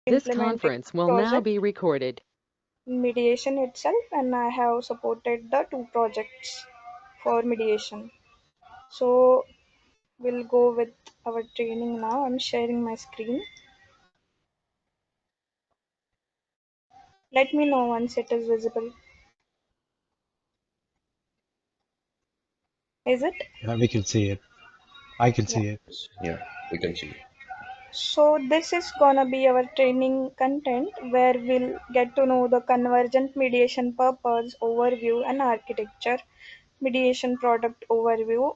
This implementing conference will now project be recorded. mediation itself, and I have supported the two projects for mediation. So we'll go with our training now. I'm sharing my screen. Let me know once it is visible. Is it? Yeah, we can see it. I can Yeah. see it. Yeah, we can see. So this is gonna be our training content where we'll get to know the convergent mediation purpose, overview and architecture, mediation product overview,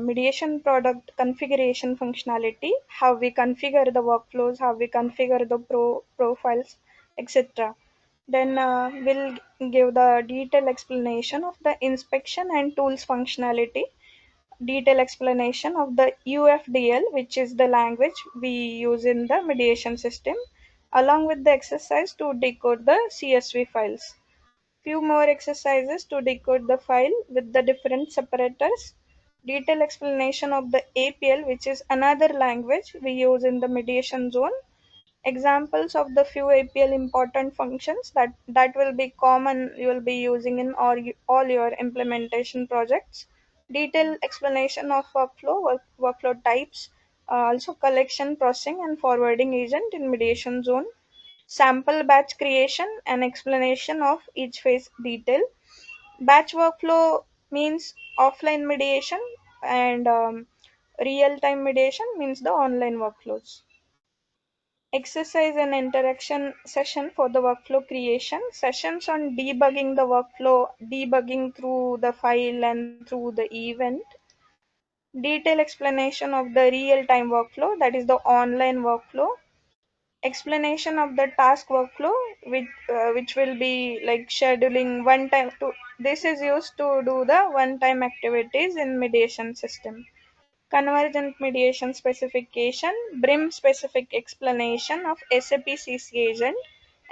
mediation product configuration functionality, how we configure the workflows, how we configure the profiles, etc. Then we'll give the detailed explanation of the inspection and tools functionality, detailed explanation of the UFDL, which is the language we use in the mediation system, along with the exercise to decode the CSV files. Few more exercises to decode the file with the different separators. Detailed explanation of the APL, which is another language we use in the mediation zone. Examples of the few APL important functions that will be common you will be using in all your implementation projects. Detailed explanation of workflow types, also collection, processing, and forwarding agent in mediation zone. Sample batch creation and explanation of each phase detail. Batch workflow means offline mediation, and real time mediation means the online workflows. Exercise and interaction session for the workflow creation, sessions on debugging the workflow, debugging through the file and through the event, detailed explanation of the real time workflow, that is the online workflow, explanation of the task workflow, which will be like scheduling one time to, this is used to do the one time activities in mediation system. Convergent mediation specification, BRIM specific explanation of SAP CC agent,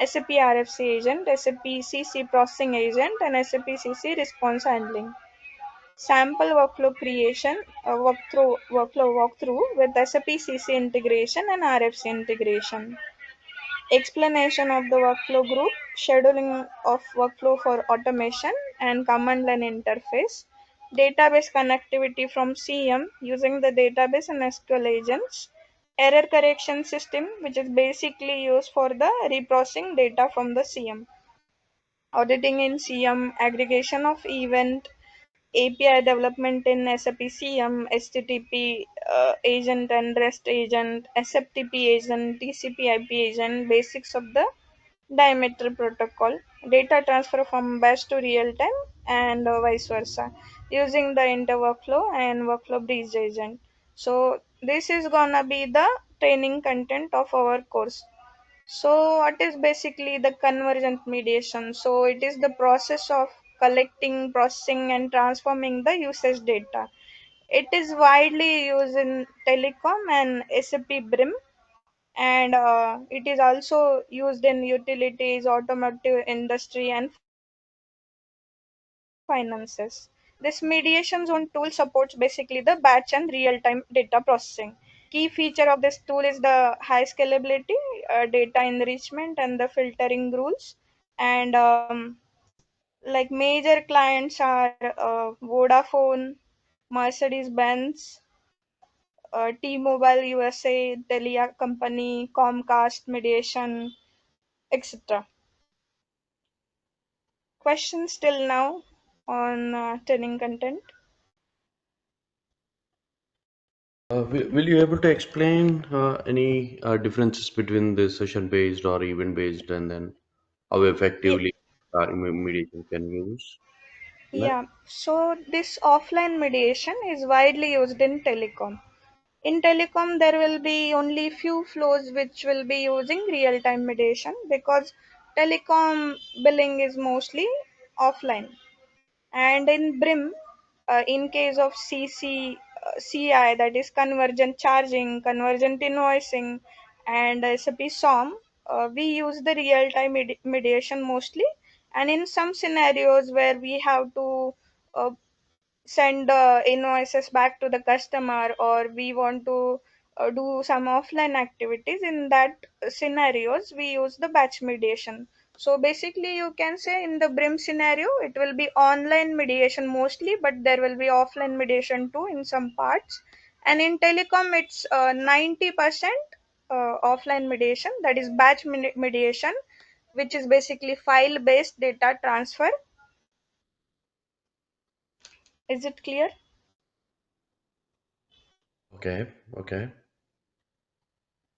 SAP RFC agent, SAP CC processing agent, and SAP CC response handling. Sample workflow creation, workflow walkthrough with SAP CC integration and RFC integration. Explanation of the workflow group, scheduling of workflow for automation and command line interface, database connectivity from CM using the database and SQL agents, error correction system, which is basically used for the reprocessing data from the CM, auditing in CM, aggregation of event, API development in SAP CM, HTTP agent and REST agent, SFTP agent, TCP IP agent, basics of the diameter protocol, data transfer from batch to real time, and vice versa, using the inter workflow and workflow bridge agent. So, this is gonna be the training content of our course. So, what is basically the convergent mediation? So, it is the process of collecting, processing, and transforming the usage data. It is widely used in telecom and SAP BRIM, and it is also used in utilities, automotive industry, and finances. This mediation zone tool supports basically the batch and real-time data processing. Key feature of this tool is the high scalability, data enrichment, and the filtering rules. And like major clients are Vodafone, Mercedes-Benz, T-Mobile USA, Telia Company, Comcast, Mediation, etc. Questions till now on training content? Will you able to explain any differences between the session based or event based, and then how Ye- effectively mediation can use that? Yeah, so this offline mediation is widely used in telecom. In telecom, there will be only few flows which will be using real time mediation because telecom billing is mostly offline. And in BRIM, in case of CI, that is convergent charging, convergent invoicing, and SAP SOM, we use the real time mediation mostly. And in some scenarios where we have to uh, send invoices back to the customer, or we want to do some offline activities. In that scenarios we use the batch mediation. So basically you can say in the BRIM scenario it will be online mediation mostly, but there will be offline mediation too in some parts. And in telecom it's 90% offline mediation, that is batch mediation, which is basically file based data transfer. Is it clear? Okay, okay.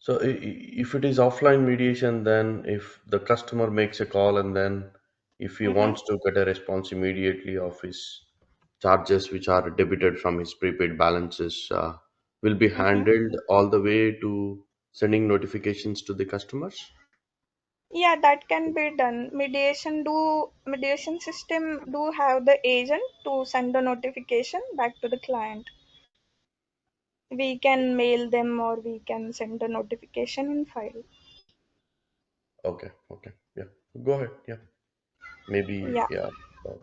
So if it is offline mediation, then if the customer makes a call and then if he Mm-hmm. wants to get a response immediately of his charges which are debited from his prepaid balances, will be Mm-hmm. handled all the way to sending notifications to the customers. Yeah, that can be done. Mediation system do have the agent to send the notification back to the client. We can mail them or we can send the notification in file. Okay, okay, yeah. Go ahead. Yeah, maybe Yeah, yeah. Uh,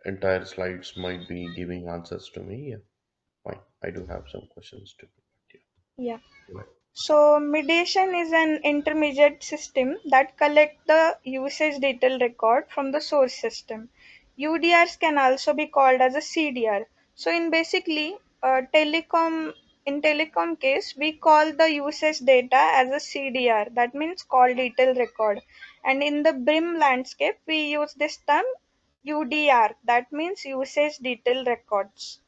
Entire slides might be giving answers to me. Yeah, fine. I do have some questions too. Yeah, yeah. go ahead. So mediation is an intermediate system that collect the usage detail record from the source system. UDRs can also be called as a CDR. So in basically telecom case we call the usage data as a CDR. That means call detail record. And in the BRIM landscape we use this term UDR. That means usage detail records.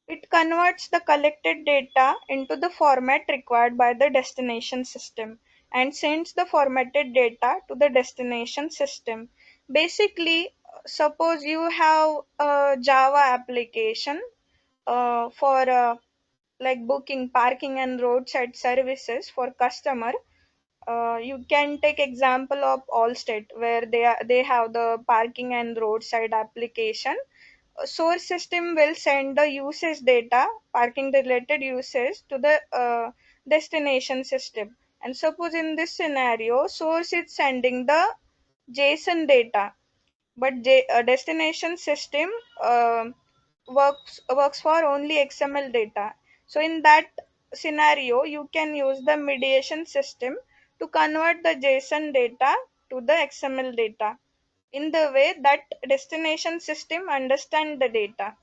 It converts the collected data into the format required by the destination system and sends the formatted data to the destination system. Basically, suppose you have a Java application for like booking parking and roadside services for customer. You can take example of Allstate where they have the parking and roadside application. A source system will send the usage data, parking related usage, to the destination system. And suppose in this scenario source is sending the JSON data, but destination system works for only XML data. So in that scenario you can use the mediation system to convert the JSON data to the XML data in the way that destination system understand the data.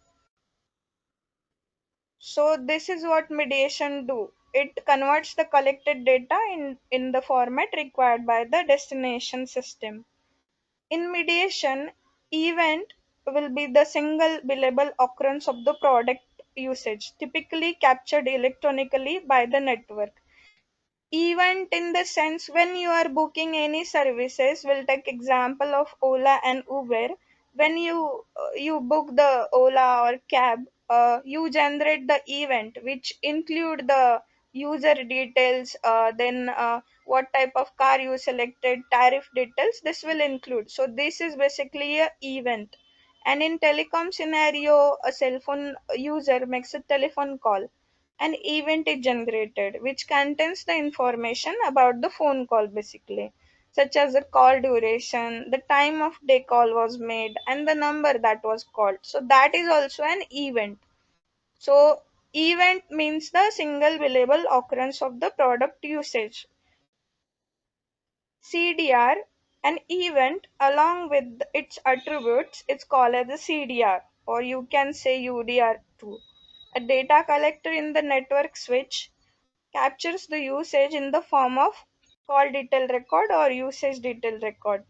So this is what mediation do. It converts the collected data in the format required by the destination system. In mediation, event will be the single billable occurrence of the product usage, typically captured electronically by the network. Event in the sense when you are booking any services, we'll take example of Ola and Uber. When you book the Ola or cab, you generate the event which include the user details, then what type of car you selected, tariff details, this will include. So this is basically a event. And in telecom scenario, a cell phone user makes a telephone call, an event is generated which contains the information about the phone call basically, such as the call duration, the time of day call was made, and the number that was called. So that is also an event. So event means the single billable occurrence of the product usage. CDR, an event along with its attributes, it's called as a CDR, or you can say UDR too. A data collector in the network switch captures the usage in the form of call detail record or usage detail record.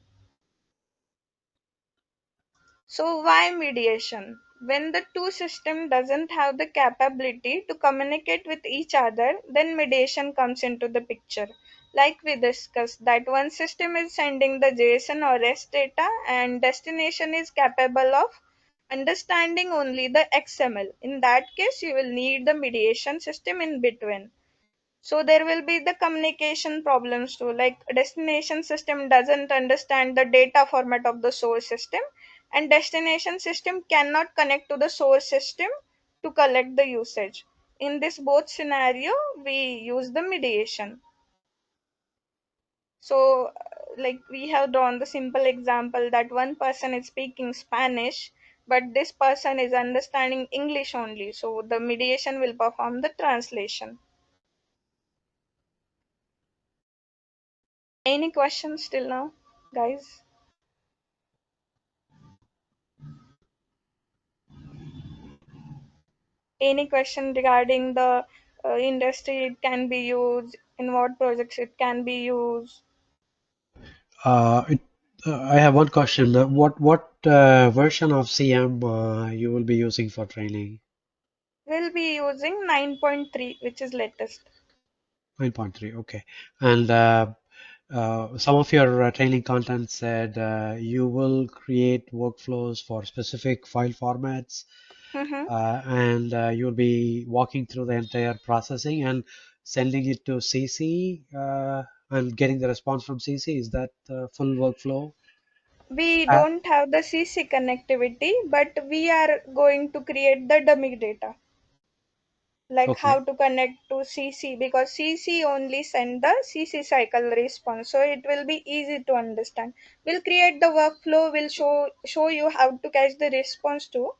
So why mediation? When the two system doesn't have the capability to communicate with each other, then mediation comes into the picture. Like we discussed that one system is sending the JSON or REST data and destination is capable of understanding only the XML. In that case, you will need the mediation system in between. So there will be the communication problems too, like destination system doesn't understand the data format of the source system, and destination system cannot connect to the source system to collect the usage. In this both scenario we use the mediation. So like we have drawn the simple example that one person is speaking Spanish but this person is understanding English only, so the mediation will perform the translation. Any questions till now, guys? Any question regarding the industry it can be used, in what projects it can be used? It, I have one question. What version of CM you will be using for training? We'll be using 9.3, which is latest. 9.3. Okay. And some of your training content said you will create workflows for specific file formats, Mm-hmm. and you'll be walking through the entire processing and sending it to CC and getting the response from CC. Is that the full workflow? We Uh, don't have the CC connectivity, but we are going to create the dummy data, like okay. how to connect to CC, because CC only send the CC cycle response, so it will be easy to understand. We'll create the workflow. We'll show you how to catch the response too.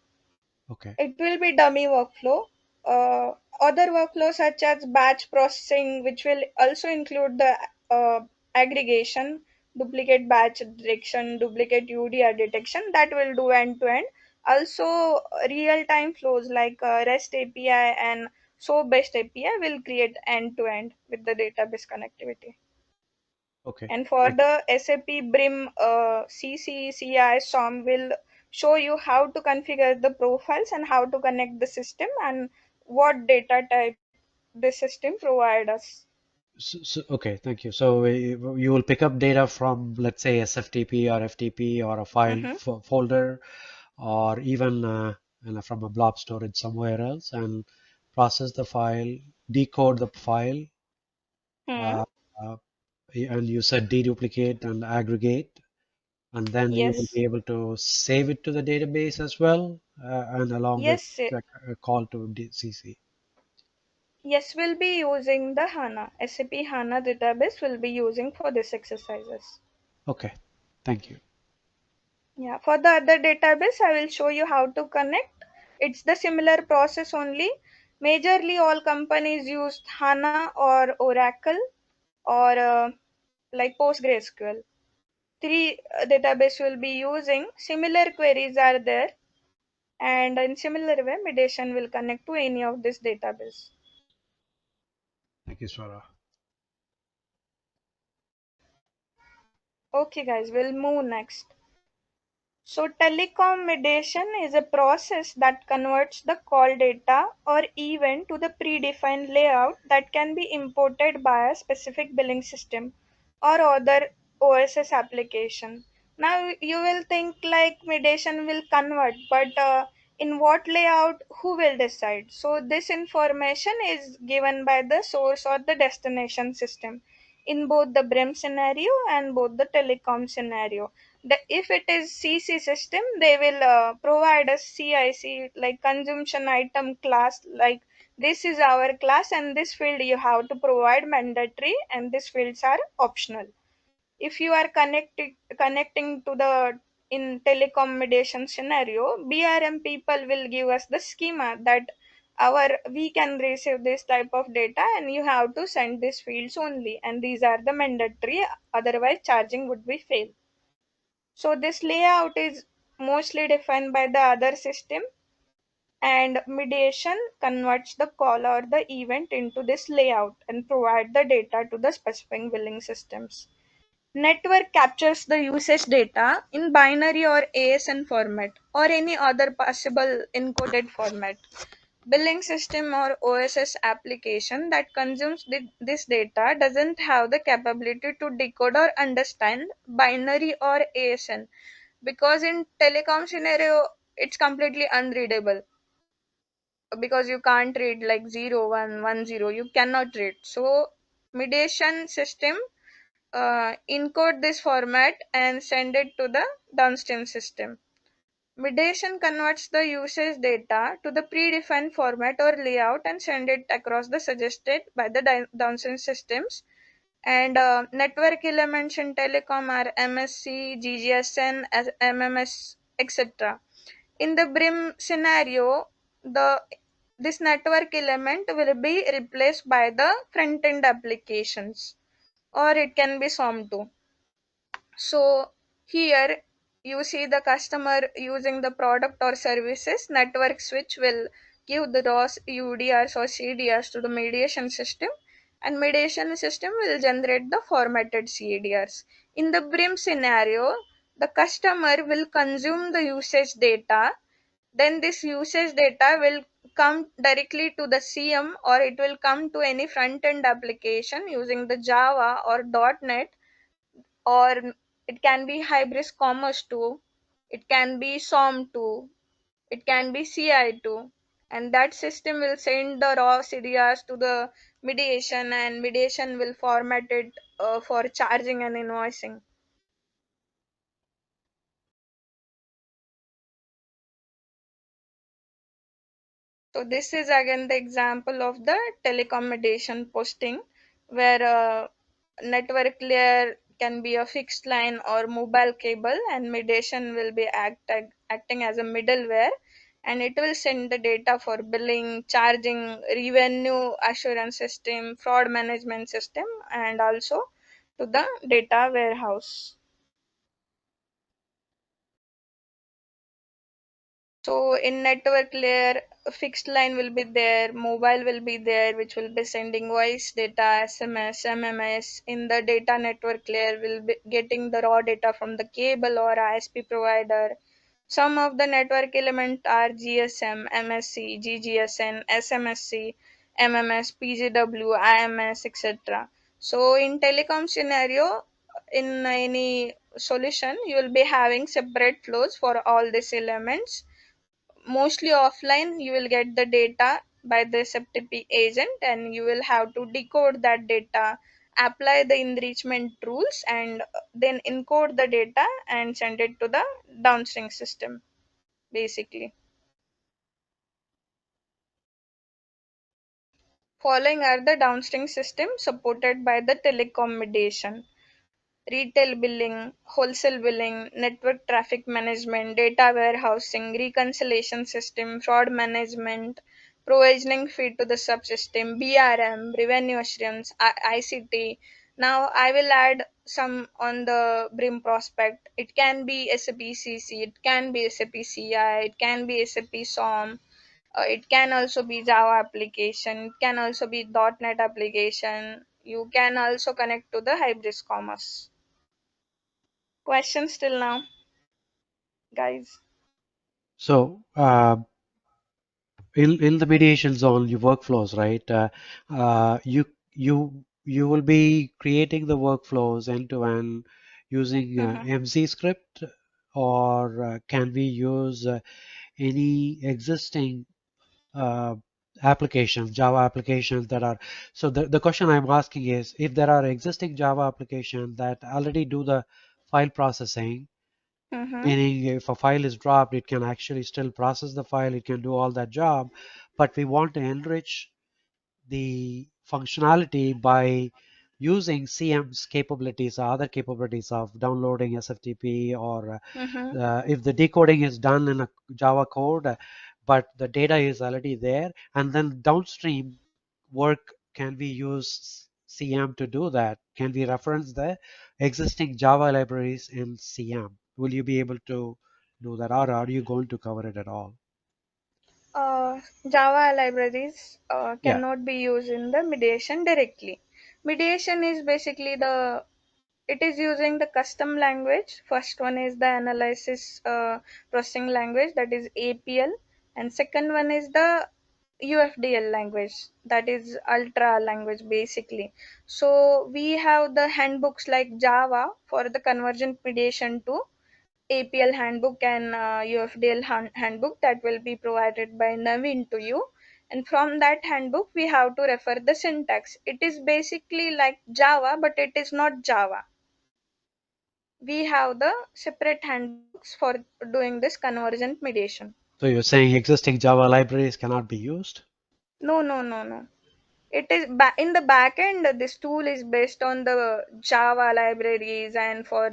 Okay. It will be dummy workflow. Other workflows such as batch processing, which will also include the aggregation, duplicate batch detection, duplicate UDR detection, that will do end to end. Also, real time flows like REST API and SOAP based API will create end to end with the database connectivity. Okay. And for Thank you. the SAP BRIM CCCI SOM will show you how to configure the profiles and how to connect the system and what data type the system provide us. Okay, thank you. So you will pick up data from, let's say, SFTP or FTP or a file Mm-hmm. folder, or even from a blob storage somewhere else, and process the file, decode the file, Hmm. uh, uh, and you said deduplicate and aggregate, and then you will Yes. be able to save it to the database as well, and along with Yes. a call to CC. Yes, we'll be using the HANA. SAP HANA database will be using for this exercises. Okay, thank you. Yeah, for the other database, I will show you how to connect. It's the similar process only. Majorly, all companies use HANA or Oracle or like PostgreSQL. Three database will be using. Similar queries are there, and in similar way, Mediation will connect to any of this database. Thank you, Swara. Okay, guys, we'll move next. So, telecom mediation is a process that converts the call data or event to the predefined layout that can be imported by a specific billing system or other OSS application. Now, you will think like mediation will convert, but in what layout, who will decide? So, this information is given by the source or the destination system in both the BRIM scenario and both the telecom scenario. If it is CC system, they will provide us CIC like consumption item class, like this is our class and this field you have to provide mandatory and these fields are optional. If you are connecting to the in telecom mediation scenario, BRM people will give us the schema that our we can receive this type of data and you have to send these fields only, and these are the mandatory, otherwise charging would be fail. So this layout is mostly defined by the other system, and mediation converts the call or the event into this layout and provide the data to the specific billing systems. Network captures the usage data in binary or ASN format or any other possible encoded format. Billing system or OSS application that consumes this data doesn't have the capability to decode or understand binary or ASN, because in telecom scenario it's completely unreadable, because you can't read like 0110, you cannot read. So mediation system encode this format and send it to the downstream system. Mediation converts the usage data to the predefined format or layout and send it across the suggested by the downstream systems. And network elements in telecom are MSC, GGSN, MMS, etc. In the BRIM scenario, the this network element will be replaced by the front end applications. or it can be SOM too. So here you see the customer using the product or services network switch will give the ROS, UDRs or CDRs to the mediation system, and mediation system will generate the formatted CDRs. In the BRIM scenario, the customer will consume the usage data, then this usage data will come directly to the CM, or it will come to any front end application using the Java or .NET, or it can be hybrid commerce too, it can be SOM too, it can be CI too, and that system will send the raw CDRs to the mediation, and mediation will format it for charging and invoicing. So this is again the example of the telecom mediation posting, where network layer can be a fixed line or mobile cable, and mediation will be acting as a middleware, and it will send the data for billing, charging, revenue assurance system, fraud management system, and also to the data warehouse. So in network layer, a fixed line will be there, mobile will be there, which will be sending voice data, SMS, MMS. In the data network layer, will be getting the raw data from the cable or ISP provider. Some of the network elements are GSM, MSC, GGSN, SMSC, MMS, PGW, IMS, etc. So in telecom scenario, in any solution, you will be having separate flows for all these elements. Mostly offline, you will get the data by the SFTP agent, and you will have to decode that data, apply the enrichment rules, and then encode the data and send it to the downstream system basically. Following are the downstream system supported by the telecom mediation: retail billing, wholesale billing, network traffic management, data warehousing, reconciliation system, fraud management, provisioning feed to the subsystem, BRM, revenue assurance, ICT. Now I will add some on the BRIM prospect. It can be SAP CC, it can be SAP CI, it can be SAP SOM, it can also be Java application, it can also be .NET application. You can also connect to the hybrid commerce. Questions till now, guys? So, in the mediation zone, you workflows, right? You will be creating the workflows end to end using Mm-hmm. MC script, or can we use any existing uh, applications, Java applications that are. So the question I'm asking is, if there are existing Java applications that already do the file processing, Mm-hmm. meaning if a file is dropped, it can actually still process the file, it can do all that job, but we want to enrich the functionality by using CM's capabilities or other capabilities of downloading SFTP, or Mm-hmm. if the decoding is done in a Java code, but the data is already there, and then downstream work, can we use CM to do that? Can we reference the existing Java libraries in CM? Will you be able to do that, or are you going to cover it at all? Java libraries Yeah. cannot be used in the mediation directly. Mediation is basically the, it is using the custom language. First one is the analysis processing language, that is APL, and second one is the UFDL language, that is ultra language basically. So we have the handbooks like Java for the convergent mediation too, APL handbook and UFDL handbook that will be provided by Naveen to you. And from that handbook, we have to refer the syntax. It is basically like Java, but it is not Java. We have the separate handbooks for doing this convergent mediation. So you're saying existing Java libraries cannot be used? No, no, no, no. It is in the back end. This tool is based on the Java libraries, and for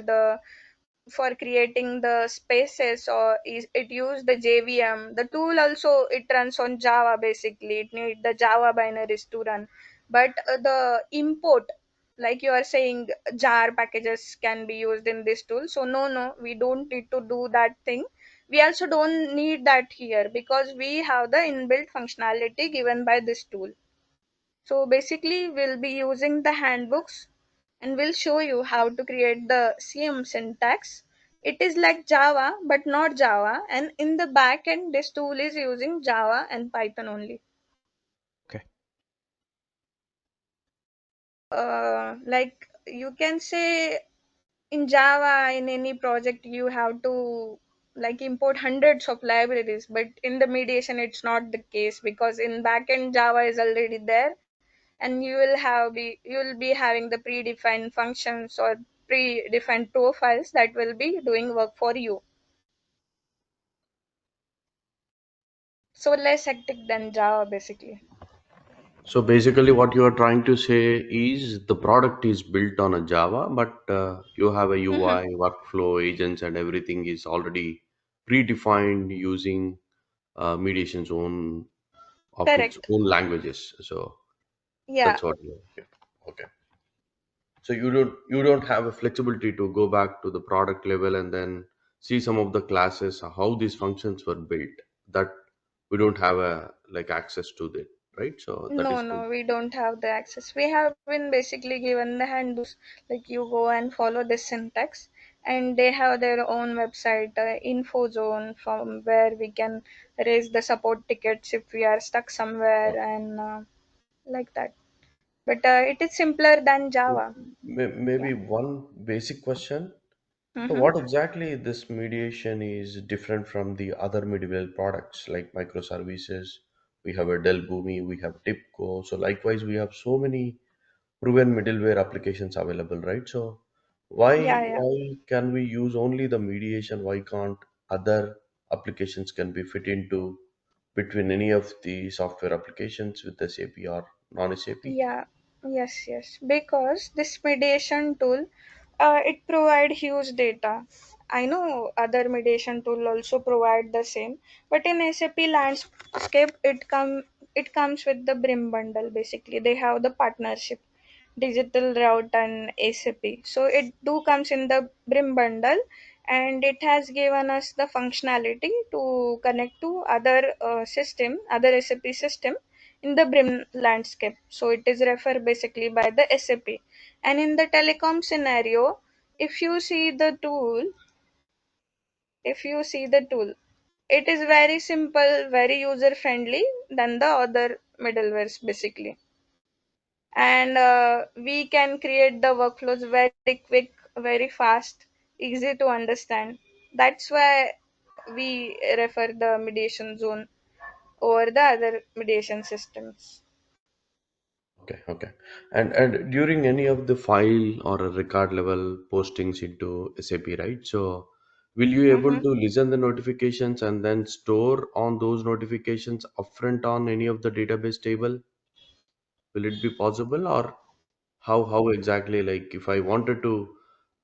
creating the spaces, or is it use the JVM. The tool also it runs on Java basically. It need the Java binaries to run, but the import. Like you are saying, jar packages can be used in this tool. So no, we don't need to do that thing. We also don't need that here because we have the inbuilt functionality given by this tool. So basically we'll be using the handbooks and we'll show you how to create the CM syntax. It is like Java but not Java, and in the back end this tool is using Java and Python only. Okay. Like you can say, in Java, in any project, you have to like import hundreds of libraries, but in the mediation, it's not the case because in backend Java is already there, and you will be having the predefined functions or predefined profiles that will be doing work for you. So less hectic than Java, basically. So basically, what you are trying to say is the product is built on a Java, but you have a Mhm. UI, workflow, agents, and everything is already predefined using mediation's own of its Correct. own languages. So Yeah. that's what you okay. Okay. So you don't have a flexibility to go back to the product level and then see some of the classes how these functions were built. That we don't have a like access to that, right? So that No, is the no, we don't have the access. We have been basically given the handbooks, like you go and follow this syntax, and they have their own website, info zone, from where we can raise the support tickets if we are stuck somewhere, and like that. But it is simpler than Java. Yeah. maybe one basic question. So Mm-hmm. what exactly this mediation is different from the other middleware products like microservices? We have a Dell Boomi, we have TIPCO. So likewise, we have so many proven middleware applications available, right? So Yeah, yeah. why can we use only the mediation? Why can't other applications can be fit into between any of the software applications with SAP or non-SAP? Yeah, yes, yes. Because this mediation tool, it provide huge data. I know other mediation tool also provide the same, but in SAP landscape, it comes with the BRIM bundle. Basically, they have the partnership, digital route and ACP. So it do comes in the BRIM bundle, and it has given us the functionality to connect to other other SAP system in the BRIM landscape. So it is referred basically by the SAP. And in the telecom scenario, if you see the tool, if you see the tool, it is very simple, very user friendly than the other middlewares basically. And we can create the workflows very quick, very fast, easy to understand. That's why we refer the mediation zone over the other mediation systems. Okay, okay. And during any of the file or a record level postings into SAP, right? So will you able Mm-hmm. to listen the notifications and then store on those notifications upfront on any of the database table? Will it be possible or how exactly like if I wanted to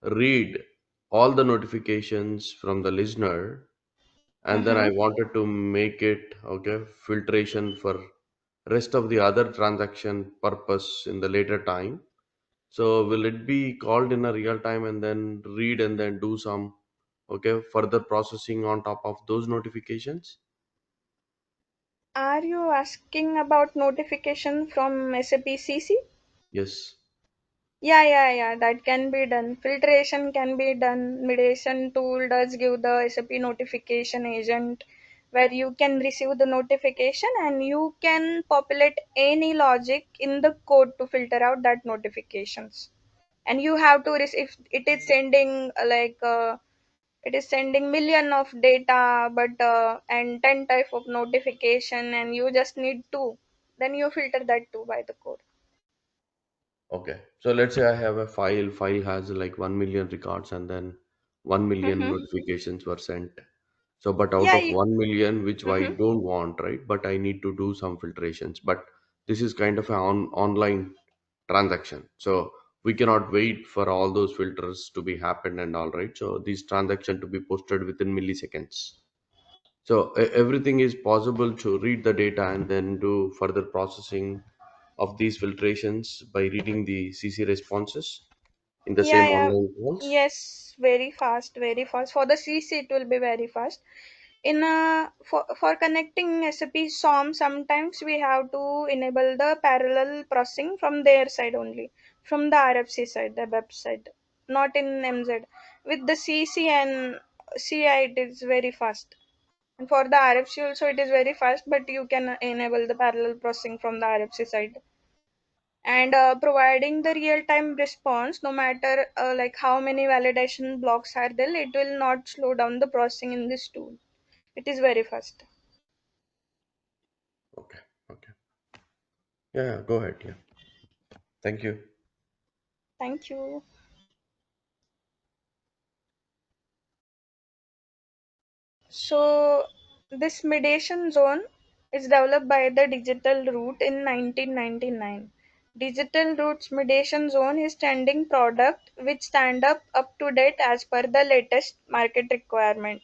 read all the notifications from the listener and then I Mm-hmm. wanted to make it okay filtration for rest of the other transaction purpose in the later time. So will it be called in a real time and then read and then do some okay further processing on top of those notifications? Are you asking about notification from SAP CC? Yes. Yeah. That can be done. Filtration can be done. Mediation tool does give the SAP notification agent where you can receive the notification and you can populate any logic in the code to filter out that notifications. And you have to receive, if it is sending it is sending million of data, but and 10 type of notification, and you just need two, then you filter that two by the code. Okay. So let's say I have a file. File has like 1 million records and then 1 million Mm-hmm. notifications were sent. So, but out Yeah. of 1 million, which I Mm-hmm. don't want, right? But I need to do some filtrations. But this is kind of an online transaction. So we cannot wait for all those filters to be happened and all right. So these transaction to be posted within milliseconds. So everything is possible to read the data and then do further processing of these filtrations by reading the CC responses in the Yeah, same yeah. online calls? Yes, very fast, very fast. For the CC, it will be very fast. In for connecting SAP SOM, sometimes we have to enable the parallel processing from their side only, from the RFC side, the website, not in MZ. With the CC and CI, it is very fast. And for the RFC also, it is very fast, but you can enable the parallel processing from the RFC side. And providing the real-time response, no matter like how many validation blocks are there, it will not slow down the processing in this tool. It is very fast. Okay, okay. Yeah, yeah, go ahead. Yeah. Thank you. Thank you. So this mediation zone is developed by the Digital Root in 1999. Digital Root's mediation zone is trending product which stand up to date as per the latest market requirement.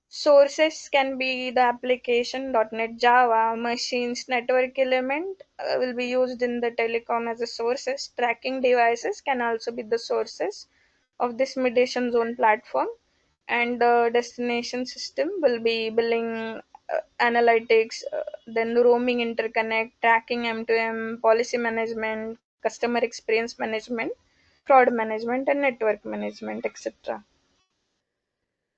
Sources can be the application .NET Java, machines, network element will be used in the telecom as a sources. Tracking devices can also be the sources of this mediation zone platform. And the destination system will be billing, analytics, then roaming interconnect, tracking M2M, policy management, customer experience management, fraud management, and network management, etc.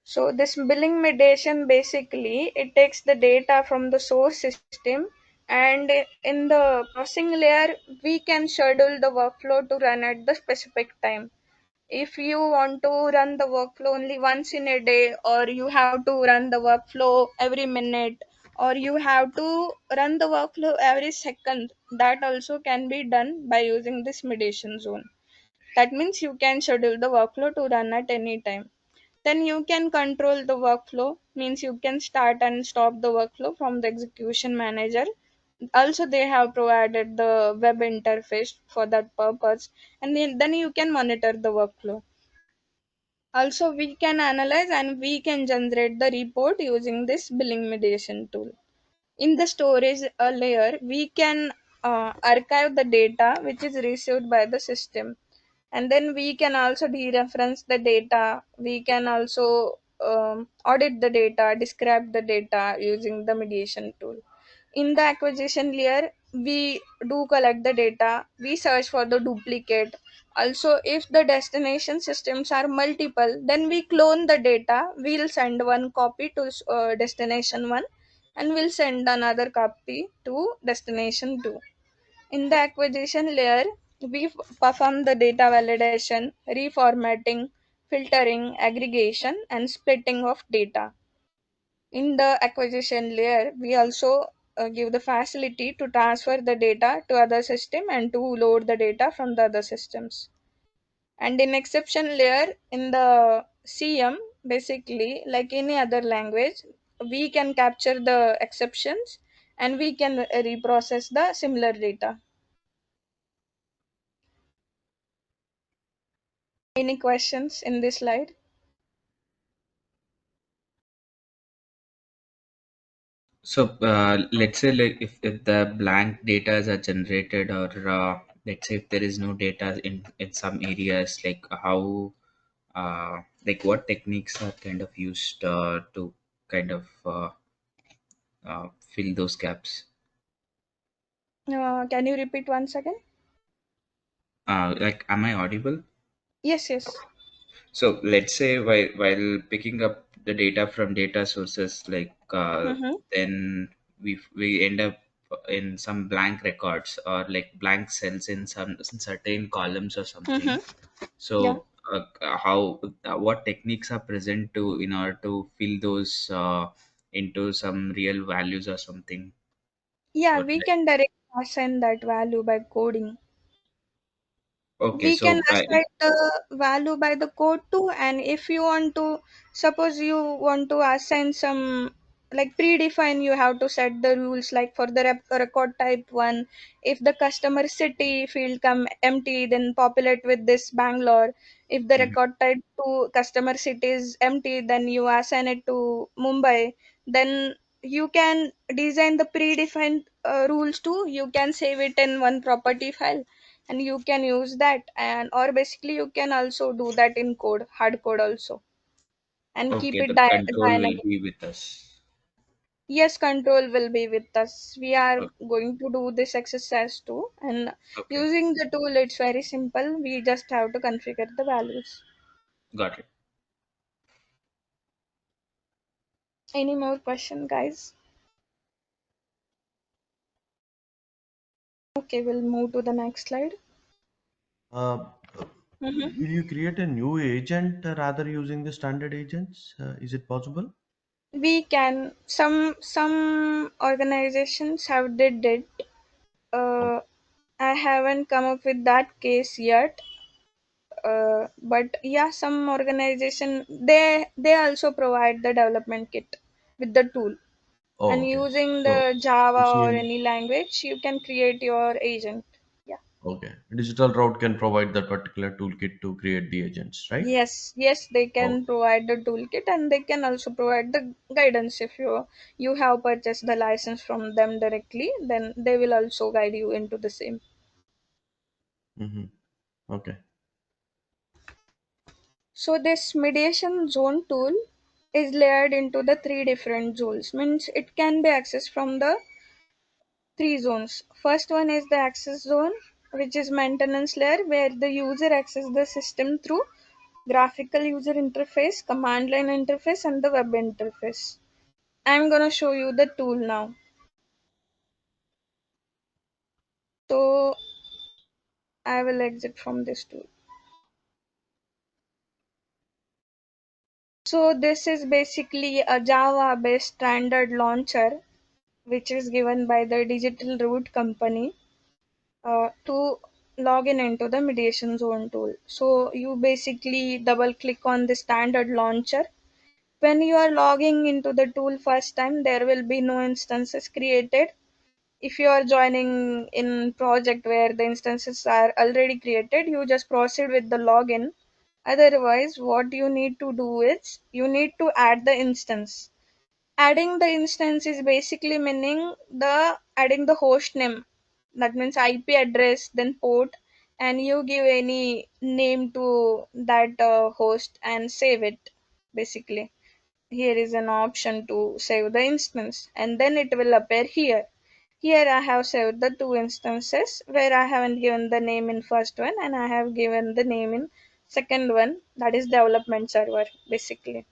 So this billing mediation basically it takes the data from the source system, and in the processing layer we can schedule the workflow to run at the specific time. If you want to run the workflow only once in a day, or you have to run the workflow every minute, or you have to run the workflow every second, that also can be done by using this mediation zone. That means you can schedule the workflow to run at any time. Then you can control the workflow, means you can start and stop the workflow from the execution manager. Also they have provided the web interface for that purpose, and then you can monitor the workflow. Also we can analyze and we can generate the report using this billing mediation tool. In the storage layer we can archive the data which is received by the system, and then we can also dereference the data. We can also audit the data, describe the data using the mediation tool. In the acquisition layer we do collect the data, we search for the duplicate. Also if the destination systems are multiple, then we clone the data, we'll send one copy to destination 1, and we'll send another copy to destination 2. In the acquisition layer, we perform the data validation, reformatting, filtering, aggregation, and splitting of data. In the acquisition layer, we also give the facility to transfer the data to other system and to load the data from the other systems. And in exception layer, in the CM, basically like any other language, we can capture the exceptions and we can reprocess the similar data. Any questions in this slide? So let's say like if the blank data are generated, or let's say if there is no data in some areas, like how like what techniques are kind of used to kind of fill those gaps. Can you repeat once again? Like, am I audible? Yes, yes. So let's say while picking up the data from data sources, like Mm-hmm. then we end up in some blank records, or like blank cells in some in certain columns or something. Mm-hmm. Yeah. So how what techniques are present to in order to fill those into some real values or something, Yeah, or we like, can directly assign that value by coding. okay, We can so assign the value by the code too, and if you want to, suppose you want to assign some like predefine, you have to set the rules like for the record type 1, if the customer city field come empty, then populate with this Bangalore. If the mhm. record type 2 customer city is empty, then you assign it to Mumbai. Then you can design the predefined rules too, you can save it in one property file and you can use that, and or basically you can also do that in code, hard code also, and keep Okay, it the control will dynamic. be with us. Yes, control will be with us. We are Okay. going to do this exercise too, and Okay. using the tool, it's very simple. We just have to configure the values. Got it. Any more question, guys? Okay, we'll move to the next slide. Uh, Mhm. will you create a new agent rather using the standard agents? Is it possible? We can, some organizations have did it. Okay. Uh, I haven't come up with that case yet. But yeah, some organization, they also provide the development kit with the tool, Oh, and okay. using So the Java or using any language, you can create your agent. Yeah. okay, digital route can provide that particular toolkit to create the agents, right? Yes, they Oh. can provide the toolkit, and they can also provide the guidance. If you have purchased the license from them directly, then they will also guide you into the same. Mm-hmm. Okay. So this mediation zone tool is layered into the three different zones. Means it can be accessed from the three zones. First one is the access zone, which is maintenance layer where the user accesses the system through graphical user interface, command line interface, and the web interface. I'm gonna show you the tool now. So I will exit from this tool. So this is basically a Java based standard launcher which is given by the Digital Root company to log in into the mediation zone tool. So you basically double click on the standard launcher. When you are logging into the tool first time, there will be no instances created. If you are joining in project where the instances are already created, you just proceed with the login. Otherwise, what you need to do is you need to add the instance. Adding the instance is basically meaning the adding the host name. That means IP address, then port, and you give any name to that host and save it. Basically, here is an option to save the instance, and then it will appear here. Here I have saved the two instances where I haven't given the name in first one and I have given the name in second one, that is development server basically.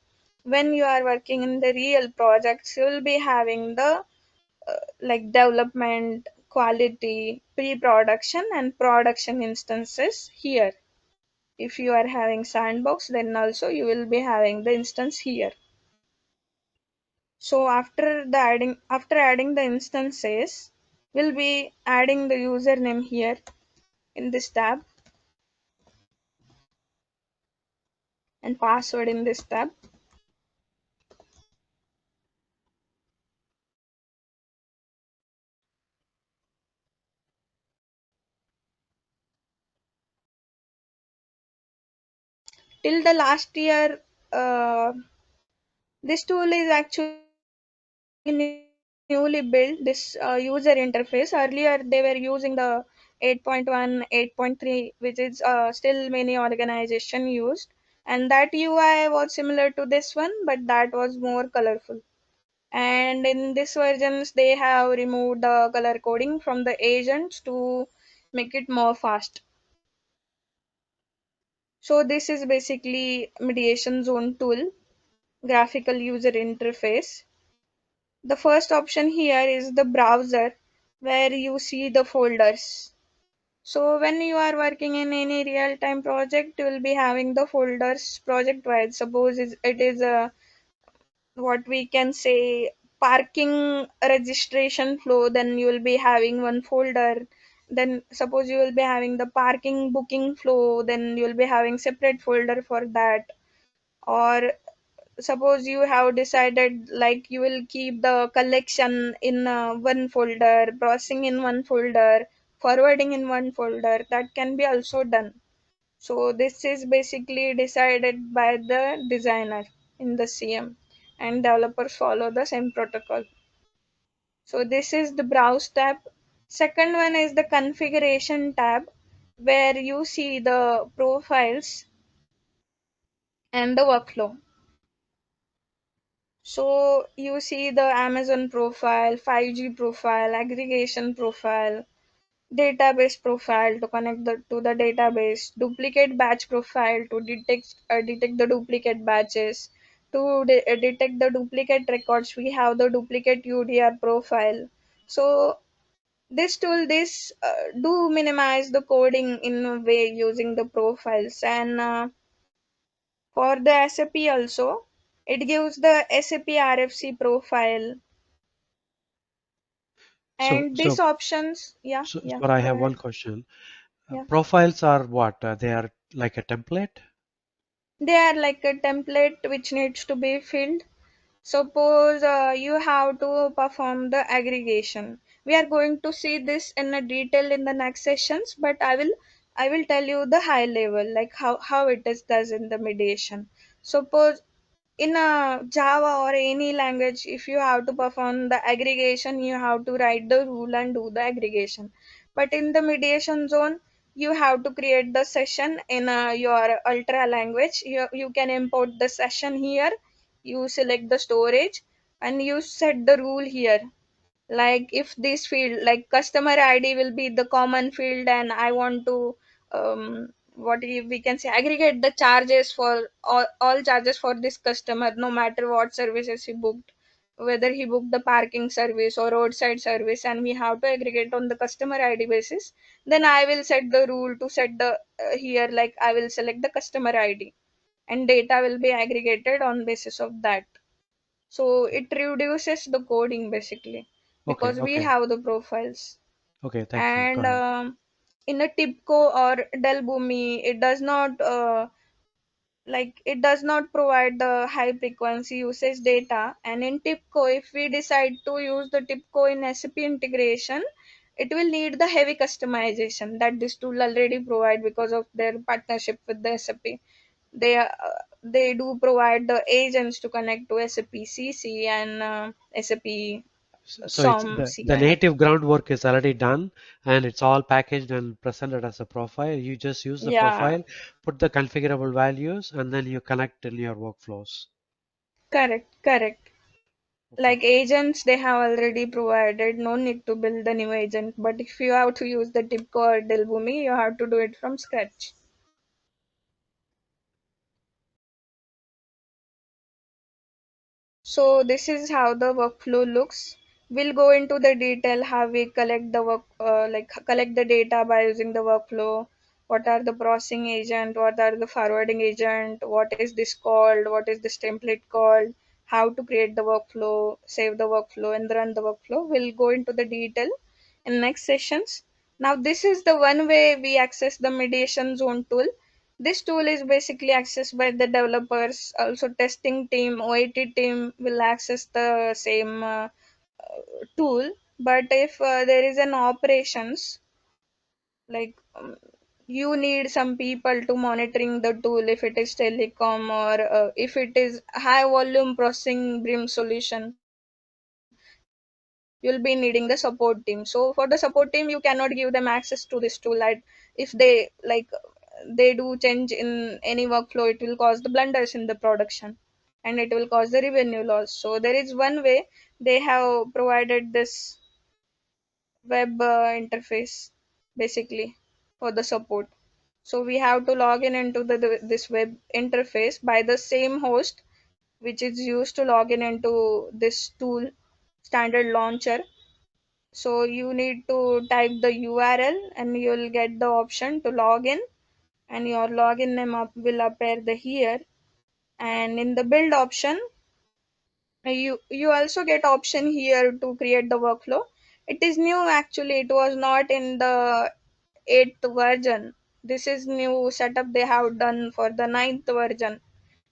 When you are working in the real projects, you will be having the like development, quality, pre-production and production instances here. If you are having sandbox, then also you will be having the instance here. So after adding the instances, we'll be adding the username here in this tab and password in this tab. Till the last year, this tool is actually newly built. This user interface. Earlier, they were using the 8.1, 8.3, which is still many organization used, and that UI was similar to this one, but that was more colorful. And in this versions, they have removed the color coding from the agents to make it more fast. So this is basically mediation zone tool, graphical user interface. The first option here is the browser where you see the folders. So when you are working in any real-time project, you will be having the folders project-wise. Suppose it is a what we can say parking registration flow, then you will be having one folder. Then suppose you will be having the parking booking flow, then you will be having separate folder for that. Or suppose you have decided like you will keep the collection in one folder, processing in one folder, forwarding in one folder, that can be also done. So this is basically decided by the designer in the CM, and developers follow the same protocol. So this is the browse tab. Second one is the configuration tab, where you see the profiles and the workflow. So you see the Amazon profile, 5G profile, aggregation profile, database profile to connect to the database, duplicate batch profile to detect the duplicate batches, to detect the duplicate records. We have the duplicate UDR profile. So this do minimize the coding in a way using the profiles. And for the SAP also, it gives the SAP RFC profile. So, And these so, options, yeah, so, yeah, but I go have ahead. one question. Yeah, Profiles are what? They are like a template? they are like a template which needs to be filled. Suppose you have to perform the aggregation. We are going to see this in a detail in the next sessions, but I will tell you the high level, like how it is does in the mediation. Suppose in a Java or any language, if you have to perform the aggregation, you have to write the rule and do the aggregation. But in the mediation zone, you have to create the session in your ultra language. You can import the session here, you select the storage, and you set the rule here. Like if this field, like customer ID will be the common field, and I want to we can say aggregate the charges for all charges for this customer, no matter what services he booked, whether he booked the parking service or roadside service, and we have to aggregate on the customer ID basis. Then I will set the rule to set the here, like I will select the customer ID, and data will be aggregated on basis of that. So it reduces the coding basically, Okay, because we okay, have the profiles. okay. Thank you. Go And ahead. in a TIPCO or Delbumi, it does not it does not provide the high frequency usage data. And in TIPCO, if we decide to use the TIPCO in SAP integration, it will need the heavy customization that this tool already provide because of their partnership with the SAP. They do provide the agents to connect to SAP CC and SAP So it's SOM the CI. native groundwork is already done and it's all packaged and presented as a profile. You just use the Yeah, profile, put the configurable values, and then you connect in your workflows. correct, correct. Okay. Like agents, they have already provided. No need to build a new agent. But if you have to use the TIPCO or Delbumi, you have to do it from scratch. So this is how the workflow looks. We'll go into the detail how we collect the collect the data by using the workflow. What are the processing agent? What are the forwarding agent? What is this called? What is this template called? How to create the workflow, save the workflow, and run the workflow. We'll go into the detail in next sessions. Now this is the one way we access the mediation zone tool. This tool is basically accessed by the developers. Also, testing team, OIT team will access the same tool. But if there is an operations, like you need some people to monitoring the tool, if it is telecom or if it is high volume processing BRIM solution, you'll be needing the support team. So for the support team, you cannot give them access to this tool. That if they do change in any workflow, it will cause the blunders in the production, and it will cause the revenue loss. So there is one way they have provided this web interface basically for the support. So we have to log in into this web interface by the same host which is used to log in into this tool standard launcher. So you need to type the URL and you'll get the option to log in, and your login name will appear the here. And in the build option, you also get option here to create the workflow. It is new actually, it was not in the 8th version. This is new setup they have done for the ninth version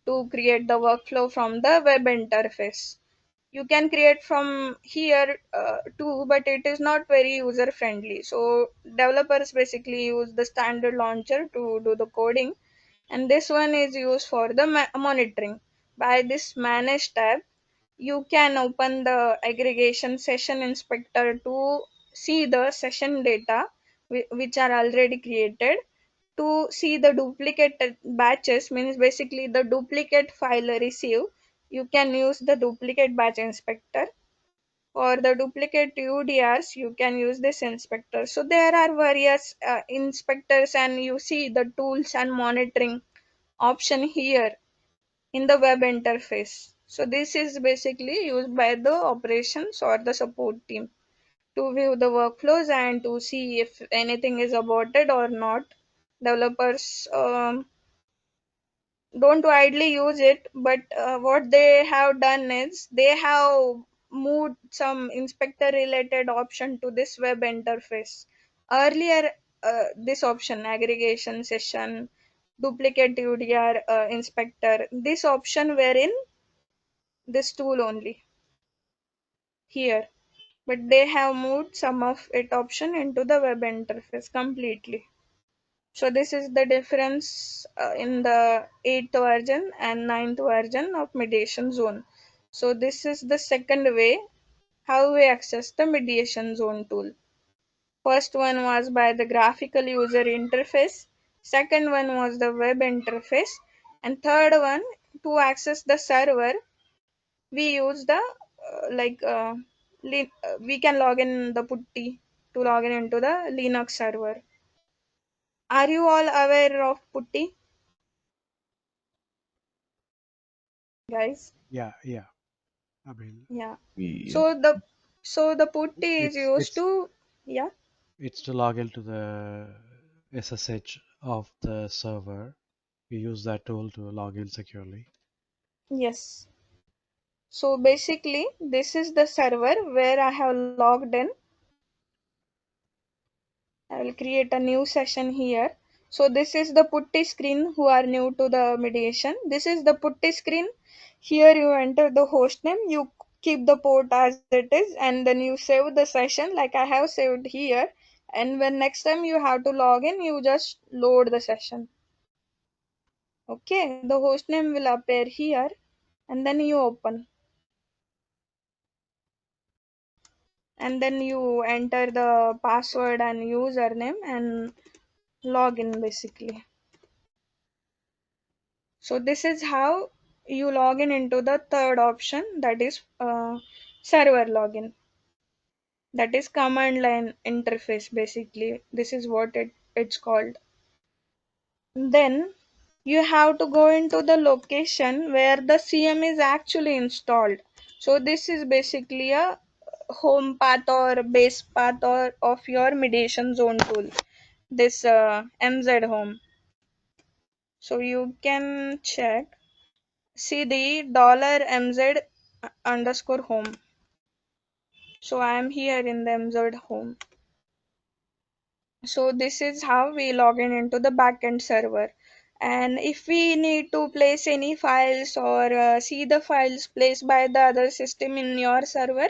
to create the workflow from the web interface. You can create from here too, but it is not very user friendly. So developers basically use the standard launcher to do the coding, and this one is used for the monitoring by this manage tab. You can open the aggregation session inspector to see the session data which are already created. To see the duplicate batches, means basically the duplicate file received, you can use the duplicate batch inspector. For the duplicate UDRs, you can use this inspector. So there are various inspectors, and you see the tools and monitoring option here in the web interface. So this is basically used by the operations or the support team to view the workflows and to see if anything is aborted or not. Developers don't widely use it, but what they have done is they have moved some inspector related option to this web interface. Earlier, this option, aggregation session, duplicate UDR inspector, this option were in this tool only here, but they have moved some of it option into the web interface completely. So this is the difference in the 8th version and 9th version of mediation zone. So this is the second way how we access the mediation zone tool. First one was by the graphical user interface, second one was the web interface, and third one, to access the server, we use the we can log in the putty to log in into the Linux server. Are you all aware of putty, guys? Yeah, yeah. I mean, Yeah. Yeah. So the putty is it's used it's to, yeah. it's to log into the SSH of the server. You use that tool to log in securely. Yes. So basically this is the server where I have logged in. I will create a new session here. So this is the putty screen who are new to the mediation. This is the putty screen. Here you enter the host name, you keep the port as it is, and then you save the session like I have saved here. And when next time you have to log in, you just load the session. Okay, the host name will appear here, and then you open, and then you enter the password and username and log in basically. So this is how you log in into the third option, that is server login. That is command line interface basically. This is what it's called. Then you have to go into the location where the CM is actually installed. So this is basically a home path or base path or of your mediation zone tool. This MZ home. So you can check. See the $MZ underscore home. So I am here in the MZ home. So this is how we log in into the backend server. And if we need to place any files or see the files placed by the other system in your server,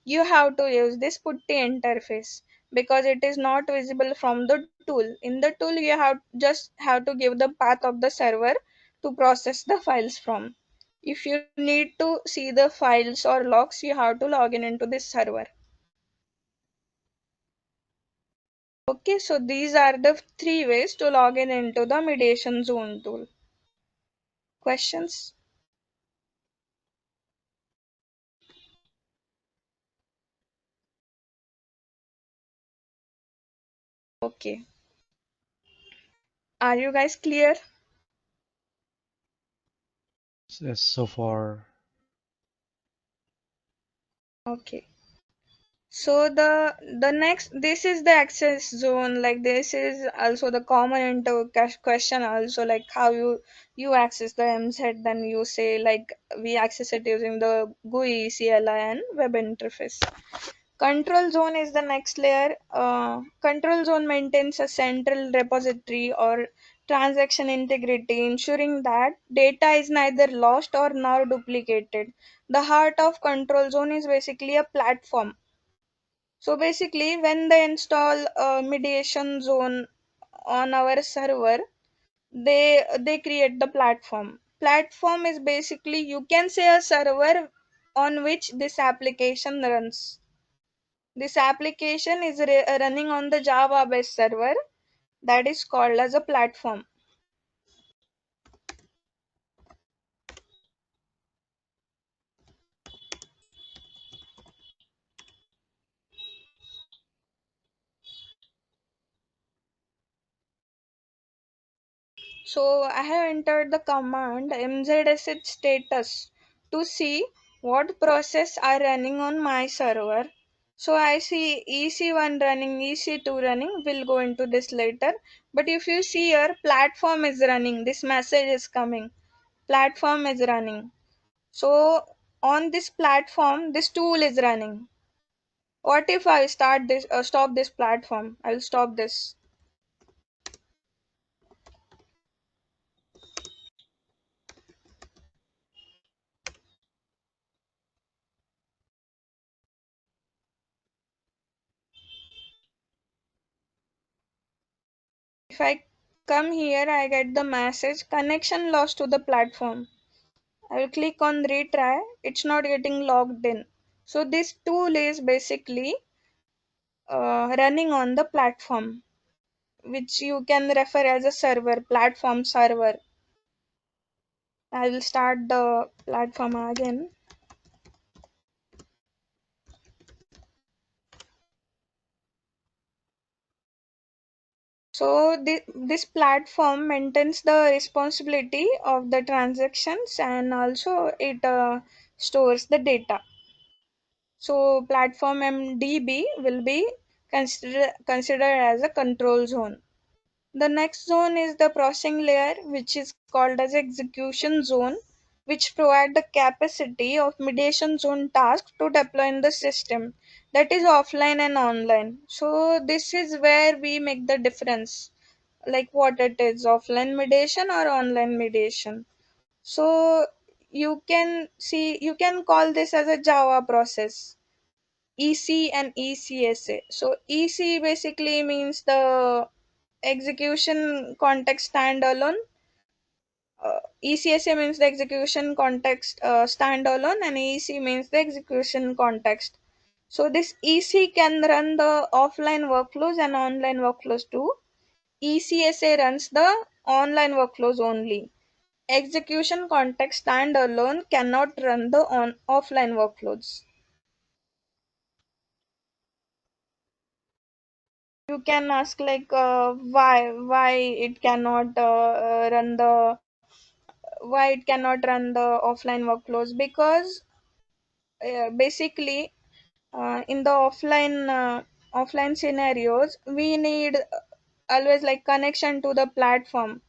you have to use this putty interface because it is not visible from the tool. In the tool, you have to give the path of the server to process the files from. If you need to see the files or logs, you have to log in into this server. Okay, so these are the three ways to log in into the mediation zone tool. Questions? Okay. Are you guys clear? So far, Okay. So the next, this is the access zone. Like this is also the common question also, like how you access the MZ. Then you say like we access it using the GUI, CLI, and web interface. Control zone is the next layer. Control zone maintains a central repository or transaction integrity, ensuring that data is neither lost or nor duplicated. The heart of control zone is basically a platform. So basically, when they install a mediation zone on our server, they create the platform. Platform is basically, you can say, a server on which this application runs. This application is running on the Java based server that is called as a platform. So I have entered the command mzsh status to see what process are running on my server. So I see EC1 running, EC2 running. We'll go into this later. But if you see here, platform is running. This message is coming. Platform is running. So on this platform, this tool is running. What if I stop this platform? I'll stop this. If I come here, I get the message connection lost to the platform. I will click on retry. It's not getting logged in. So this tool is basically running on the platform, which you can refer as a server, platform server. I will start the platform again. So this platform maintains the responsibility of the transactions and also it stores the data. So platform MDB will be considered as a control zone. The next zone is the processing layer, which is called as execution zone, which provide the capacity of mediation zone task to deploy in the system, that is offline and online. So this is where we make the difference, like what it is, offline mediation or online mediation. So you can call this as a Java process, EC and ECSA. So EC basically means the execution context standalone. ECSA means the execution context standalone, and EC means the execution context. So this EC can run the offline workflows and online workflows too. ECSA runs the online workflows only. Execution context standalone cannot run the offline workflows. You can ask like why it cannot run the offline workflows, because basically in the offline scenarios we need always like connection to the platform.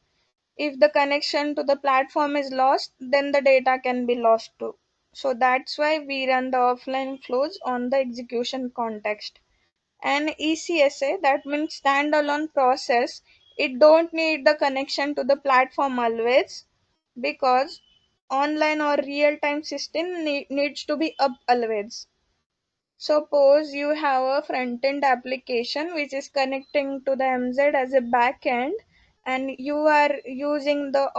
If the connection to the platform is lost, then the data can be lost too. So that's why we run the offline flows on the execution context. And ECSA, that means standalone process, it don't need the connection to the platform always, because online or real time system needs to be up always. Suppose you have a front end application which is connecting to the MZ as a back end, and you are using the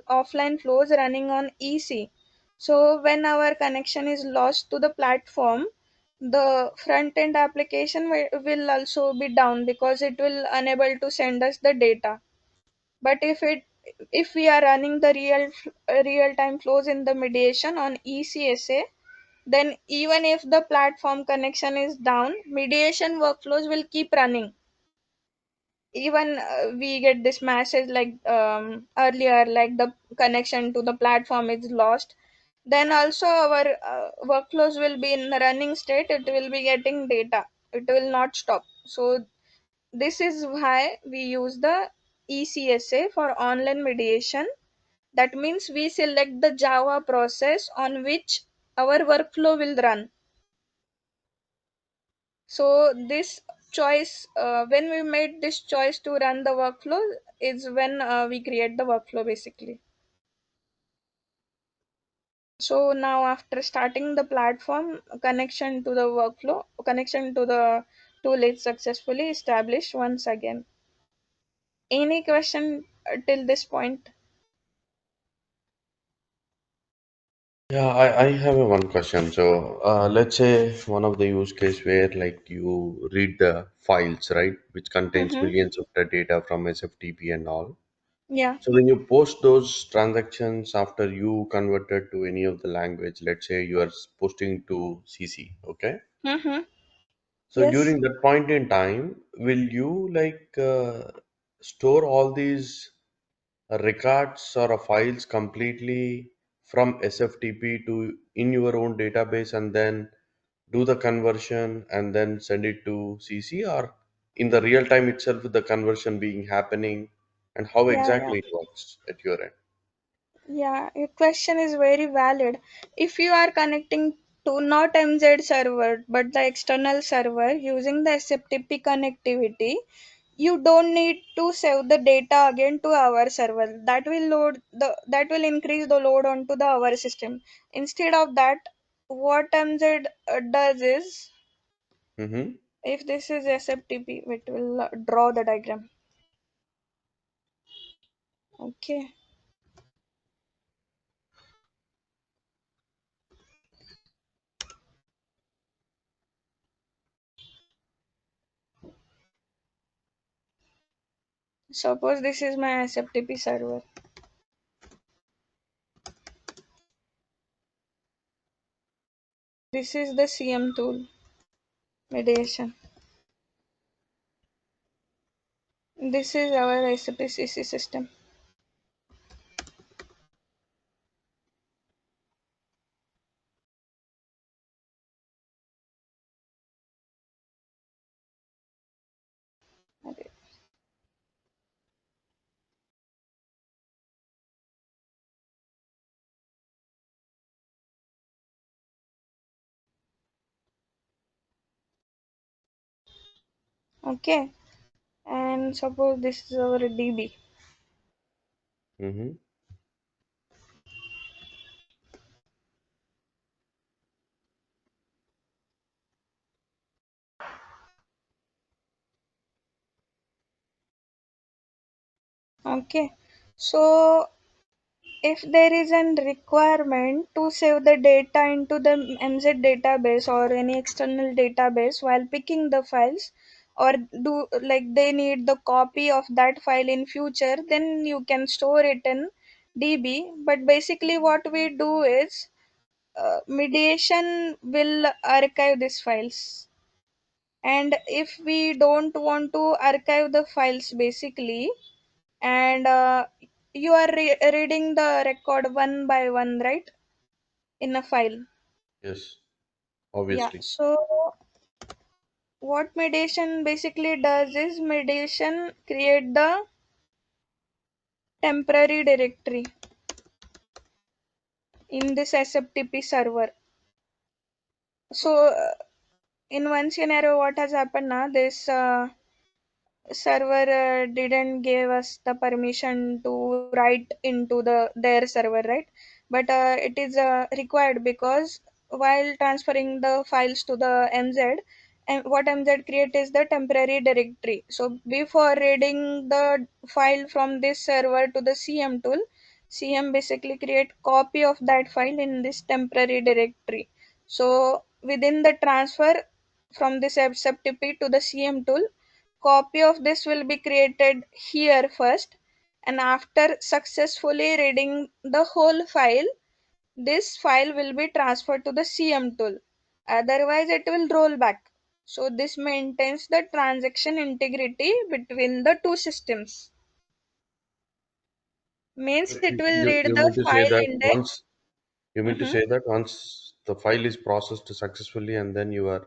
offline flows running on EC. So when our connection is lost to the platform, the front end application will also be down because it will unable to send us the data. But if we are running the real time flows in the mediation on ECSA, then even if the platform connection is down, mediation workflows will keep running. Even we get this message like earlier, like the connection to the platform is lost, then also our workflows will be in running state, it will be getting data, it will not stop. So this is why we use the ECSA for online mediation. That means we select the Java process on which our workflow will run. So this choice, when we made this choice to run the workflow, is when we create the workflow basically. So now after starting the platform, connection to the tool is successfully established once again. Any question till this point? Yeah, I have a one question. So, let's say one of the use case where like you read the files, right, which contains Mm-hmm. millions of the data from SFTP and all. Yeah. So when you post those transactions after you converted to any of the language, let's say you are posting to CC, okay? Mm-hmm. So Yes. during that point in time, will you like store all these records or files completely from SFTP to in your own database and then do the conversion and then send it to CC, or in the real time itself with the conversion being happening, and how Yeah, yeah. exactly it works at your end? Yeah, your question is very valid. If you are connecting to not MZ server but the external server using the SFTP connectivity, you don't need to save the data again to our server. That will increase the load onto the our system. Instead of that, what MZ does is, Mm-hmm. if this is SFTP, it will draw the diagram. Okay. Suppose this is my SFTP server. This is the CM tool, mediation. This is our SAP system. Okay, and suppose this is our DB. Mm-hmm. Okay, so if there is a requirement to save the data into the MZ database or any external database while picking the files, or do like they need the copy of that file in future, then you can store it in DB. But basically what we do is, mediation will archive these files, and if we don't want to archive the files basically, and you are reading the record one by one, right, in a file. Yes, Yeah, obviously. so what mediation basically does is mediation create the temporary directory in this SFTP server. So in one scenario what has happened now, this server didn't give us the permission to write into their server, right? But it is required, because while transferring the files to the MZ, and what MZ create is the temporary directory. So before reading the file from this server to the CM tool, CM basically create copy of that file in this temporary directory. So within the transfer from this SFTP to the CM tool, copy of this will be created here first, and after successfully reading the whole file, this file will be transferred to the CM tool. Otherwise it will roll back. So this maintains the transaction integrity between the two systems. Means it will You, read you the mean to say file that index. once you mean to Mhm. say that once the file is processed successfully and then you are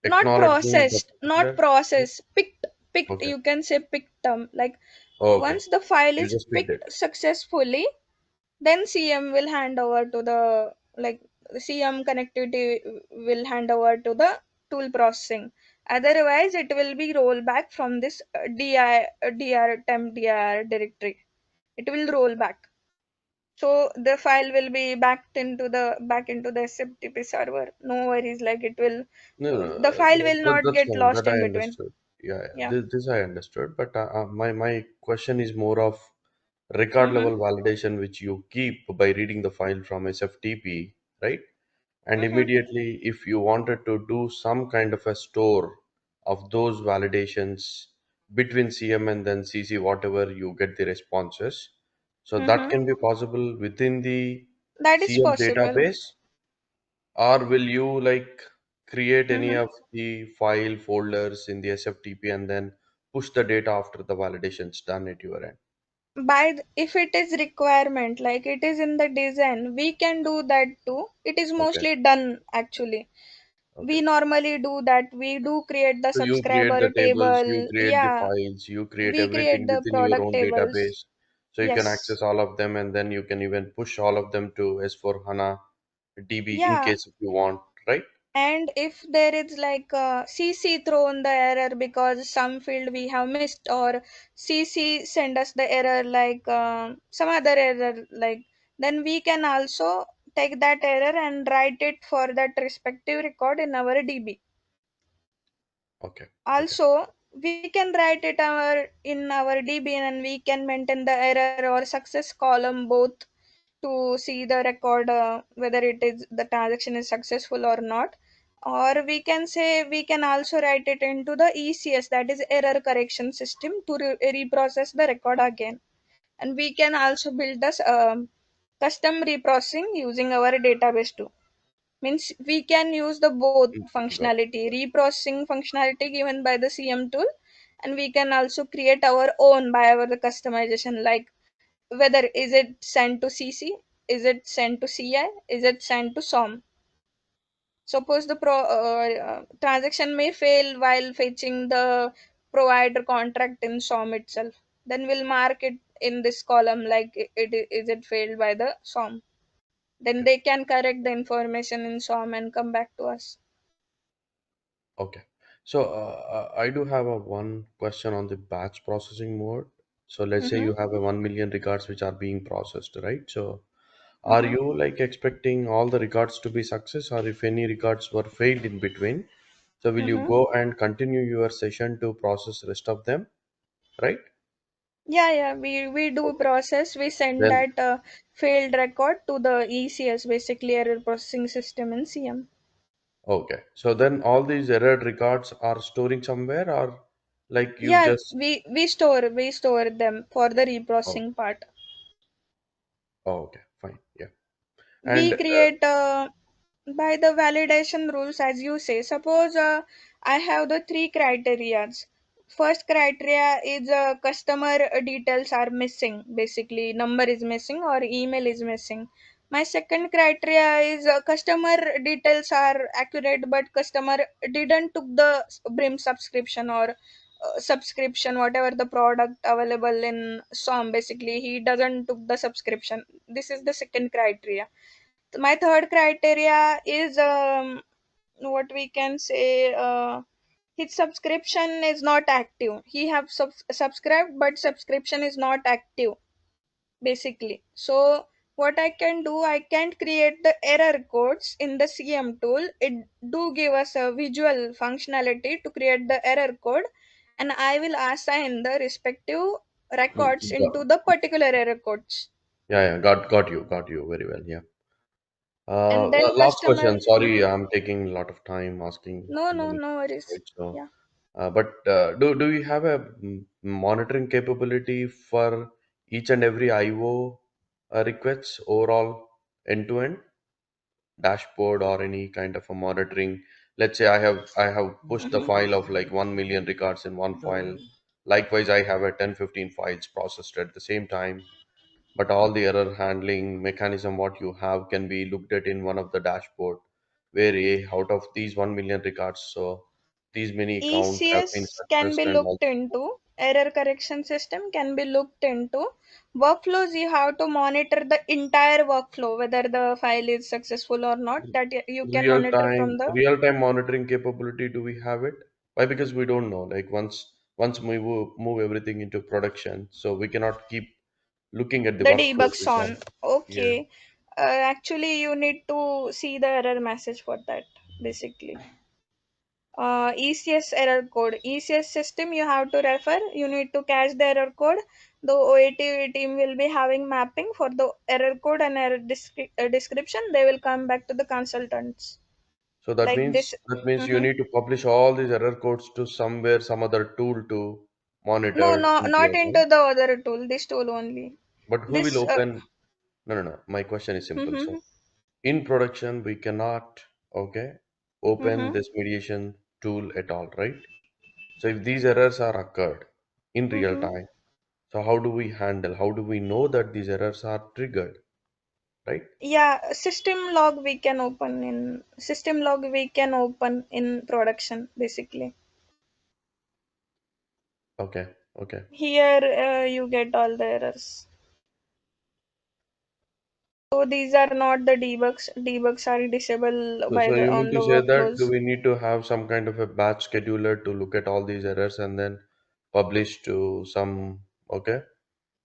Not acknowledging the processed, not particular. process, picked, Okay. you can say picked term. Like Oh, okay. once the file You is just picked it. picked successfully, then CM will hand over to the, like, CM connectivity will hand over to the tool processing. Otherwise it will be roll back from this dir temp dir directory. It will roll back, so the file will be back into the SFTP server. No worries, like it will, No, no, the file will not that's get fine. lost That in I between. understood. Yeah, yeah. Yeah. This I understood. But my question is more of record Mm-hmm. level validation which you keep by reading the file from SFTP, right? And Mm-hmm. immediately, if you wanted to do some kind of a store of those validations between CM and then CC, whatever you get the responses, so that Mm-hmm. can be possible within the That is CM possible. database, or will you like create any Mm-hmm. of the file folders in the SFTP and then push the data after the validations done at your end? If it is requirement, like it is in the design, we can do that too. It is Okay, mostly done actually. okay. We normally do that. We do create the So you create subscriber the tables, you table. create the Yeah, files, you create we create everything the within your product own tables. database. So you can Yes. access all of them and then you can even push all of them to S4 HANA DB in Yeah, case if you want, right? and if there is like CC thrown the error because some field we have missed, or CC send us the error like some other error, like, then we can also take that error and write it for that respective record in our DB. Okay, okay, Also, we can write it in our DB, and we can maintain the error or success column both to see the record whether it is the transaction is successful or not. Or we can say we can also write it into the ECS, that is error correction system, to reprocess the record again. And we can also build this custom reprocessing using our database too. Means we can use the both got functionality, reprocessing functionality given by the CM tool, and we can also create our own by our customization, like whether is it sent to CC, is it sent to CI, is it sent to SOM. Suppose the transaction may fail while fetching the provider contract in SOM itself, then we'll mark it in this column like is it failed by the SOM. Then okay, they can correct the information in SOM and come back to us. okay. So I do have a one question on the batch processing mode. So let's say Mm-hmm. you have a 1 million records which are being processed, right? So are Mm-hmm. you like expecting all the records to be success, or if any records were failed in between, so will you Mm-hmm. go and continue your session to process rest of them, right? Yeah, yeah, we do Okay. process. We send Then that failed record to the ECS, basically error processing system in CM. okay. So then all these errored records are storing somewhere, or like you Yeah, just we store them for the oh, reprocessing part. oh okay, fine, yeah. We And create by the validation rules, as you say. Suppose I have the three criterias. First criteria is customer details are missing, basically number is missing or email is missing. My second criteria is customer details are accurate, but customer didn't took the BRIM subscription or subscription, whatever the product available in SOM, basically he doesn't took the subscription. This is the second criteria. My third criteria is what we can say, his subscription is not active. He have subscribed, but subscription is not active, basically. So what I can do, I can create the error codes in the CM tool. It do give us a visual functionality to create the error code, and I will assign the respective records into the particular error codes. yeah, yeah, got you very well, yeah. And then Last customer. question. Sorry, Mhm. I'm taking a lot of time asking No, no, many no questions, worries. right? So, Yeah. but do we have a monitoring capability for each and every IO requests overall end to end dashboard or any kind of a monitoring? Let's say I have pushed the Mm-hmm. file of like 1 million records in one file. Likewise, I have a 10-15 files processed at the same time, but all the error handling mechanism what you have can be looked at in one of the dashboard where out of these 1 million records, so these many count have been ECS can be successed and looked also into. Error correction system can be looked into. Workflows, you have to monitor the entire workflow, whether the file is successful or not. That you can monitor from the. real time monitoring capability. Do we have it? Why? Because we don't know, like once we move everything into production, so we cannot keep looking at the The workflows debugs which are, on. yeah. Okay. Actually, you need to see the error message for that, basically. ECS error code. ECS system you have to refer. You need to catch the error code. The OAT team will be having mapping for the error code and error description. They will come back to the consultants So that like means this. that means you Mhm. need to publish all these error codes to somewhere, some other tool to No, monitor no, in not real into time. the other tool. This tool only. But who will This. open? No, no, no. My question is simple. So Mhm, in production, we cannot, okay, open mhm, this mediation tool at all, right? So if these errors are occurred in real mhm. time, so how do we handle? How do we know that these errors are triggered, right? Yeah, system log we can open in production basically. Okay, okay. Here you get all the errors. So these are not the debugs. Debugs are disabled So, by so the you mean on to the say that do workflows. we need to have some kind of a batch scheduler to look at all these errors and then publish to some, okay,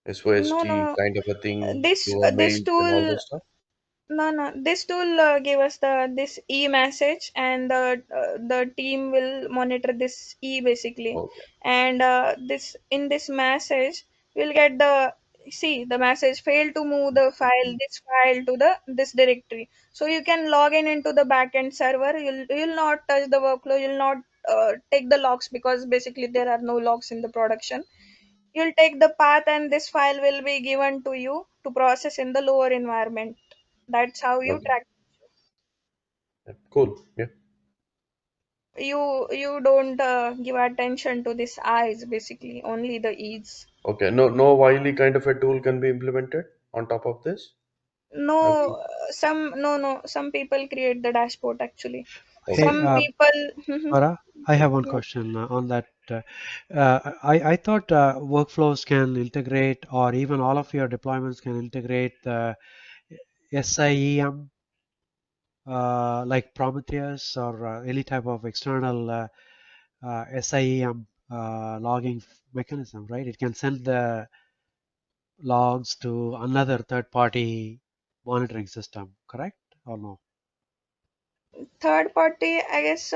No, SOST no. kind of a thing This to a this mails and all tool those stuff? No, no. This tool give us this e message, and the team will monitor this e basically. Okay, And this in this message, we'll get the message failed to move the file this file to the this directory. So you can log in into the backend server. You'll not touch the workflow. You'll not take the logs because basically there are no logs in the production. You'll take the path and this file will be given to you to process in the lower environment. That's how you okay. track. Yeah, cool. Yeah. You don't give attention to this eyes basically, only the e's. Okay. No, no Wiley kind of a tool can be implemented on top of this. Have you? No, some people create the dashboard actually. Hey, Okay. Some people. Farah, I have one Yeah. question on that. I thought workflows can integrate, or even all of your deployments can integrate the SIEM, like Prometheus or any type of external SIEM logging mechanism, right? It can send the logs to another third-party monitoring system, correct or no? Third party, I guess.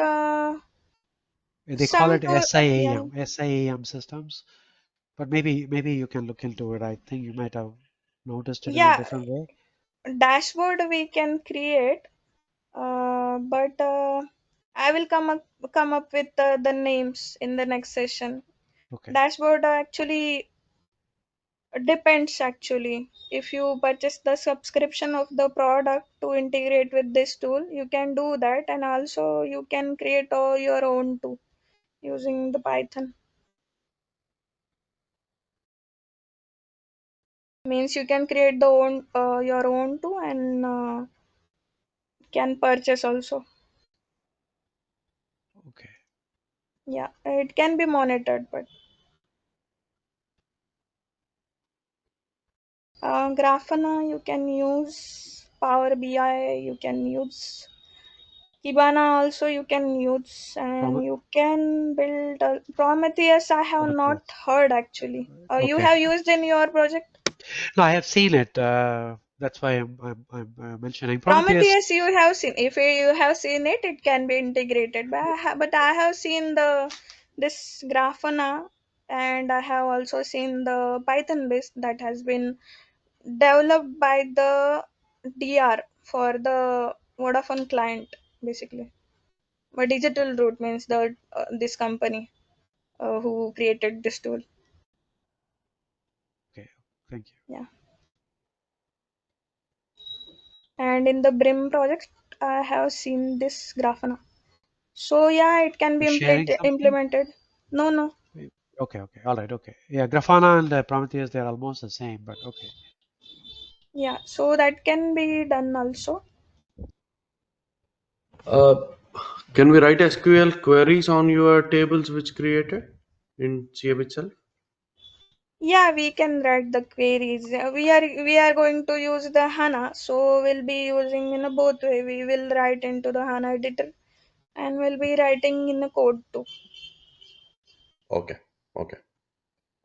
They call Some it tool. Yeah, SIEM systems. But maybe you can look into it. I think you might have noticed it in a yeah. different way. Dashboard we can create. But I will come up with the names in the next session. Okay, Dashboard actually depends actually. If you purchase the subscription of the product to integrate with this tool, you can do that, and also you can create all your own too using the Python. Means you can create the own your own too, and can purchase also. okay. Yeah, it can be monitored, but Grafana you can use, Power BI you can use, Kibana also you can use, and Promi you can build a Prometheus. I have not Prometheus. heard actually. You Okay. have used in your project? No, I have seen it. That's why I'm mentioning Prometheus. Prometheus you have seen. If you have seen it, it can be integrated. But I have seen this Grafana, and I have also seen the Python based that has been developed by the DR for the Vodafone client basically. But digital route means the this company who created this tool. Okay, thank you. Yeah, and in the BRIM project, I have seen this Grafana. So yeah, it can be You're sharing something? implemented. No, no. Okay, okay, all right, okay. Yeah, Grafana and Prometheus, they're almost the same, but okay. Yeah, so that can be done also. Uh, can we write SQL queries on your tables which created in CM itself? Yeah, we can write the queries. We are going to use the HANA, so we'll be using in a both way. We will write into the HANA editor, and we'll be writing in the code too. Okay. Okay.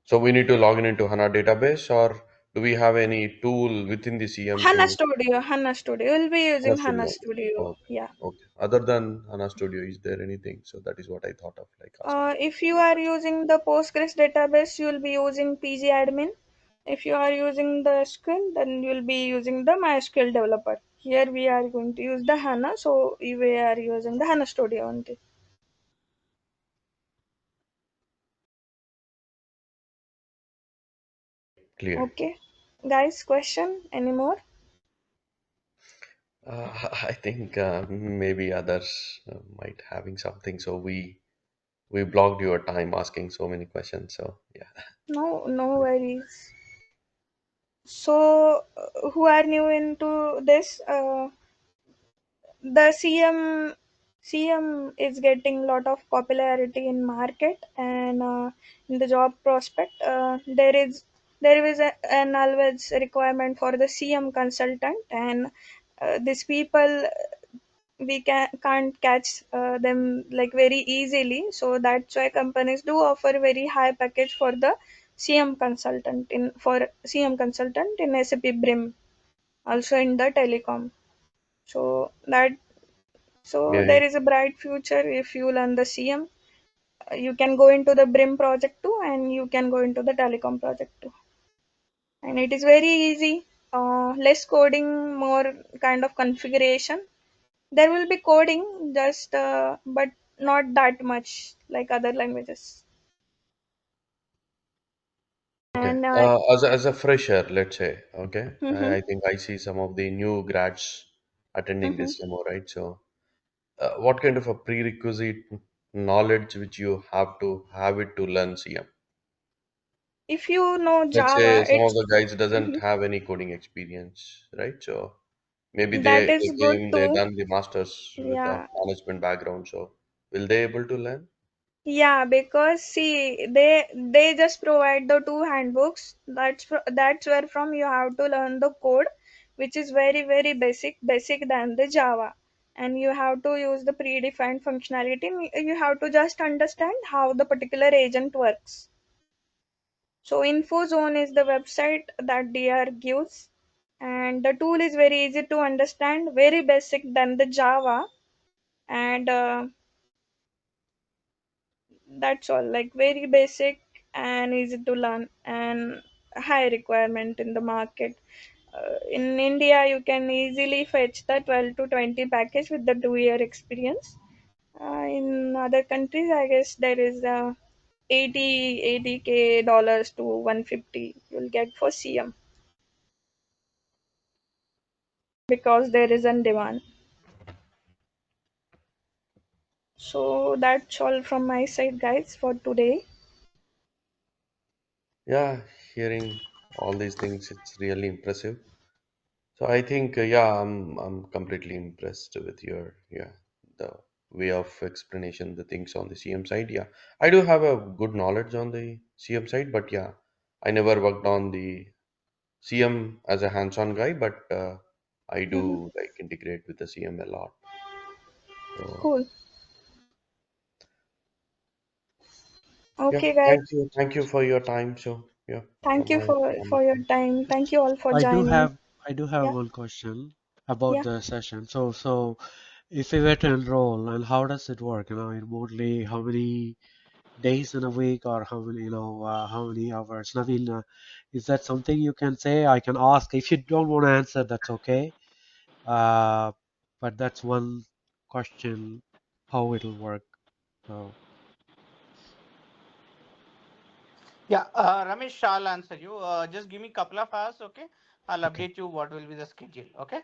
So we need to log in into HANA database, or do we have any tool within the CM HANA to Studio, HANA Studio. We'll be HANA using HANA Studio? Studio. Okay. Yeah. Okay. other than HANA Studio, is there anything? So that is what I thought of like asking. If you are using the Postgres database, you will be using pgadmin. If you are using the SQL, then you will be using the MySQL developer. Here we are going to use the HANA, so we are using the HANA Studio only. Clear. Okay, guys, question any more? I think maybe others might having something. So we blocked your time asking so many questions. So yeah. No, no worries. So, who are new into this? The CM is getting lot of popularity in market and in the job prospect. There is an always requirement for the CM consultant, and these people we can't catch them like very easily. So that's why companies do offer very high package for the CM consultant in SAP BRIM, also in the telecom. So Yeah. there is a bright future if you learn the CM. You can go into the BRIM project too, and you can go into the telecom project too. And it is very easy. Less coding, more kind of configuration. There will be coding, just but not that much like other languages. Okay. And As a fresher, let's say, okay, mhm, I think I see some of the new grads attending mhm. this demo, right? So, what kind of a prerequisite knowledge which you have to have it to learn CM? If you know Let's Java, say some of it's the guys doesn't mhm, have any coding experience, right? So maybe that they is good they too. done the masters with a Yeah, management background. So will they able to learn? yeah, because see, they just provide the two handbooks. That's where from you have to learn the code, which is very basic than the Java, and you have to use the predefined functionality. You have to just understand how the particular agent works. So InfoZone is the website that DR gives, and the tool is very easy to understand, very basic than the Java, and that's all, like very basic and easy to learn and high requirement in the market. In India, you can easily fetch the 12 to 20 package with the 2 year experience. In other countries, I guess there is 80k dollars to 150 you'll get for CM because there is a demand. So that's all from my side, guys, for today. Yeah, hearing all these things, it's really impressive. So I think yeah, I'm completely impressed with your the way of explanation the things on the CM side. Yeah, I do have a good knowledge on the CM side, but yeah, I never worked on the CM as a hands-on guy, but I Mhm. do like integrate with the CM a lot. So Cool. yeah, Okay, guys. thank you for your time. So yeah, Thank you from my for your time. Thank you all for I do joining. have I do have Yeah, one question about yeah. the session. So if we were to enroll, and how does it work? Remotely, how many days in a week, or how many, how many hours? Naveen, is that something you can say? I can ask. If you don't want to answer, that's okay. Uh, but that's one question, how it'll work. So, Yeah, Ramesh, I'll answer you. Just give me a couple of hours, okay? I'll okay. update you what will be the schedule, okay?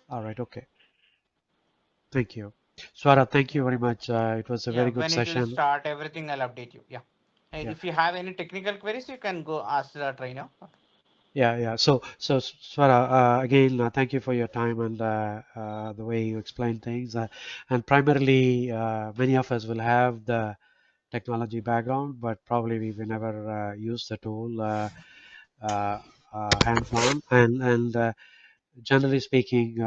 All right. Okay. Thank you. Swara, thank you very much. It was a Yeah, very good when it will session. start, everything I'll update you. Yeah. And Yeah. if you have any technical queries, you can go ask the trainer. Okay. Yeah, yeah. So Swara, again, thank you for your time and the way you explain things. And primarily, many of us will have the technology background, but probably we will never use the tool uh, hands-on. And generally speaking,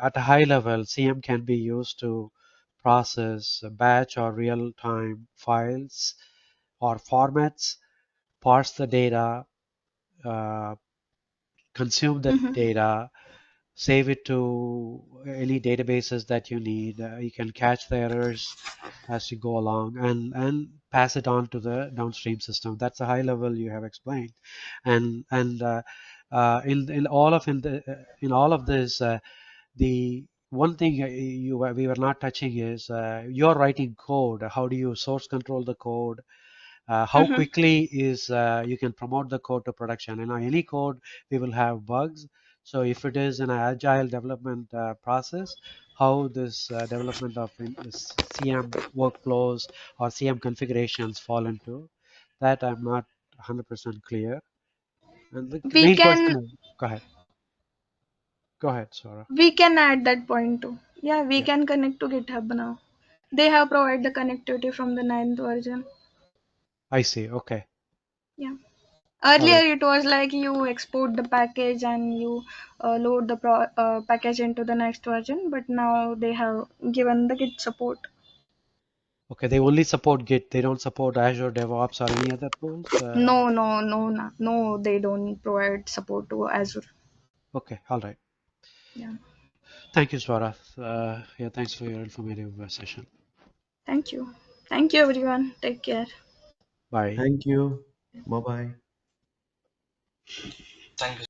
at a high level, CM can be used to process batch or real-time files or formats, parse the data, uh, consume the Mm-hmm. data, save it to any databases that you need. You can catch the errors as you go along and pass it on to the downstream system. That's a high level you have explained, and in all of this, the one thing we were not touching is you're writing code. How do you source control the code? How Mhm. quickly is you can promote the code to production? And any code we will have bugs. So if it is an agile development process, how this development of CM workflows or CM configurations fall into that, I'm not 100% clear. And the We main can question is, go ahead, Sora. we can add that point too. Yeah, we Yeah, can connect to GitHub now. They have provided the connectivity from the ninth version. I see. Okay, Yeah. all Earlier right. it was like you export the package and you load the package into the next version, but now they have given the Git support. Okay, they only support Git. They don't support Azure DevOps or any other tools. No, no, no, no, no, they don't provide support to Azure. Okay, all right. Yeah. Thank you, Swarath. Yeah, thanks for your informative session. Thank you. Thank you, everyone. Take care. Bye. Thank you. Bye bye. Thank you.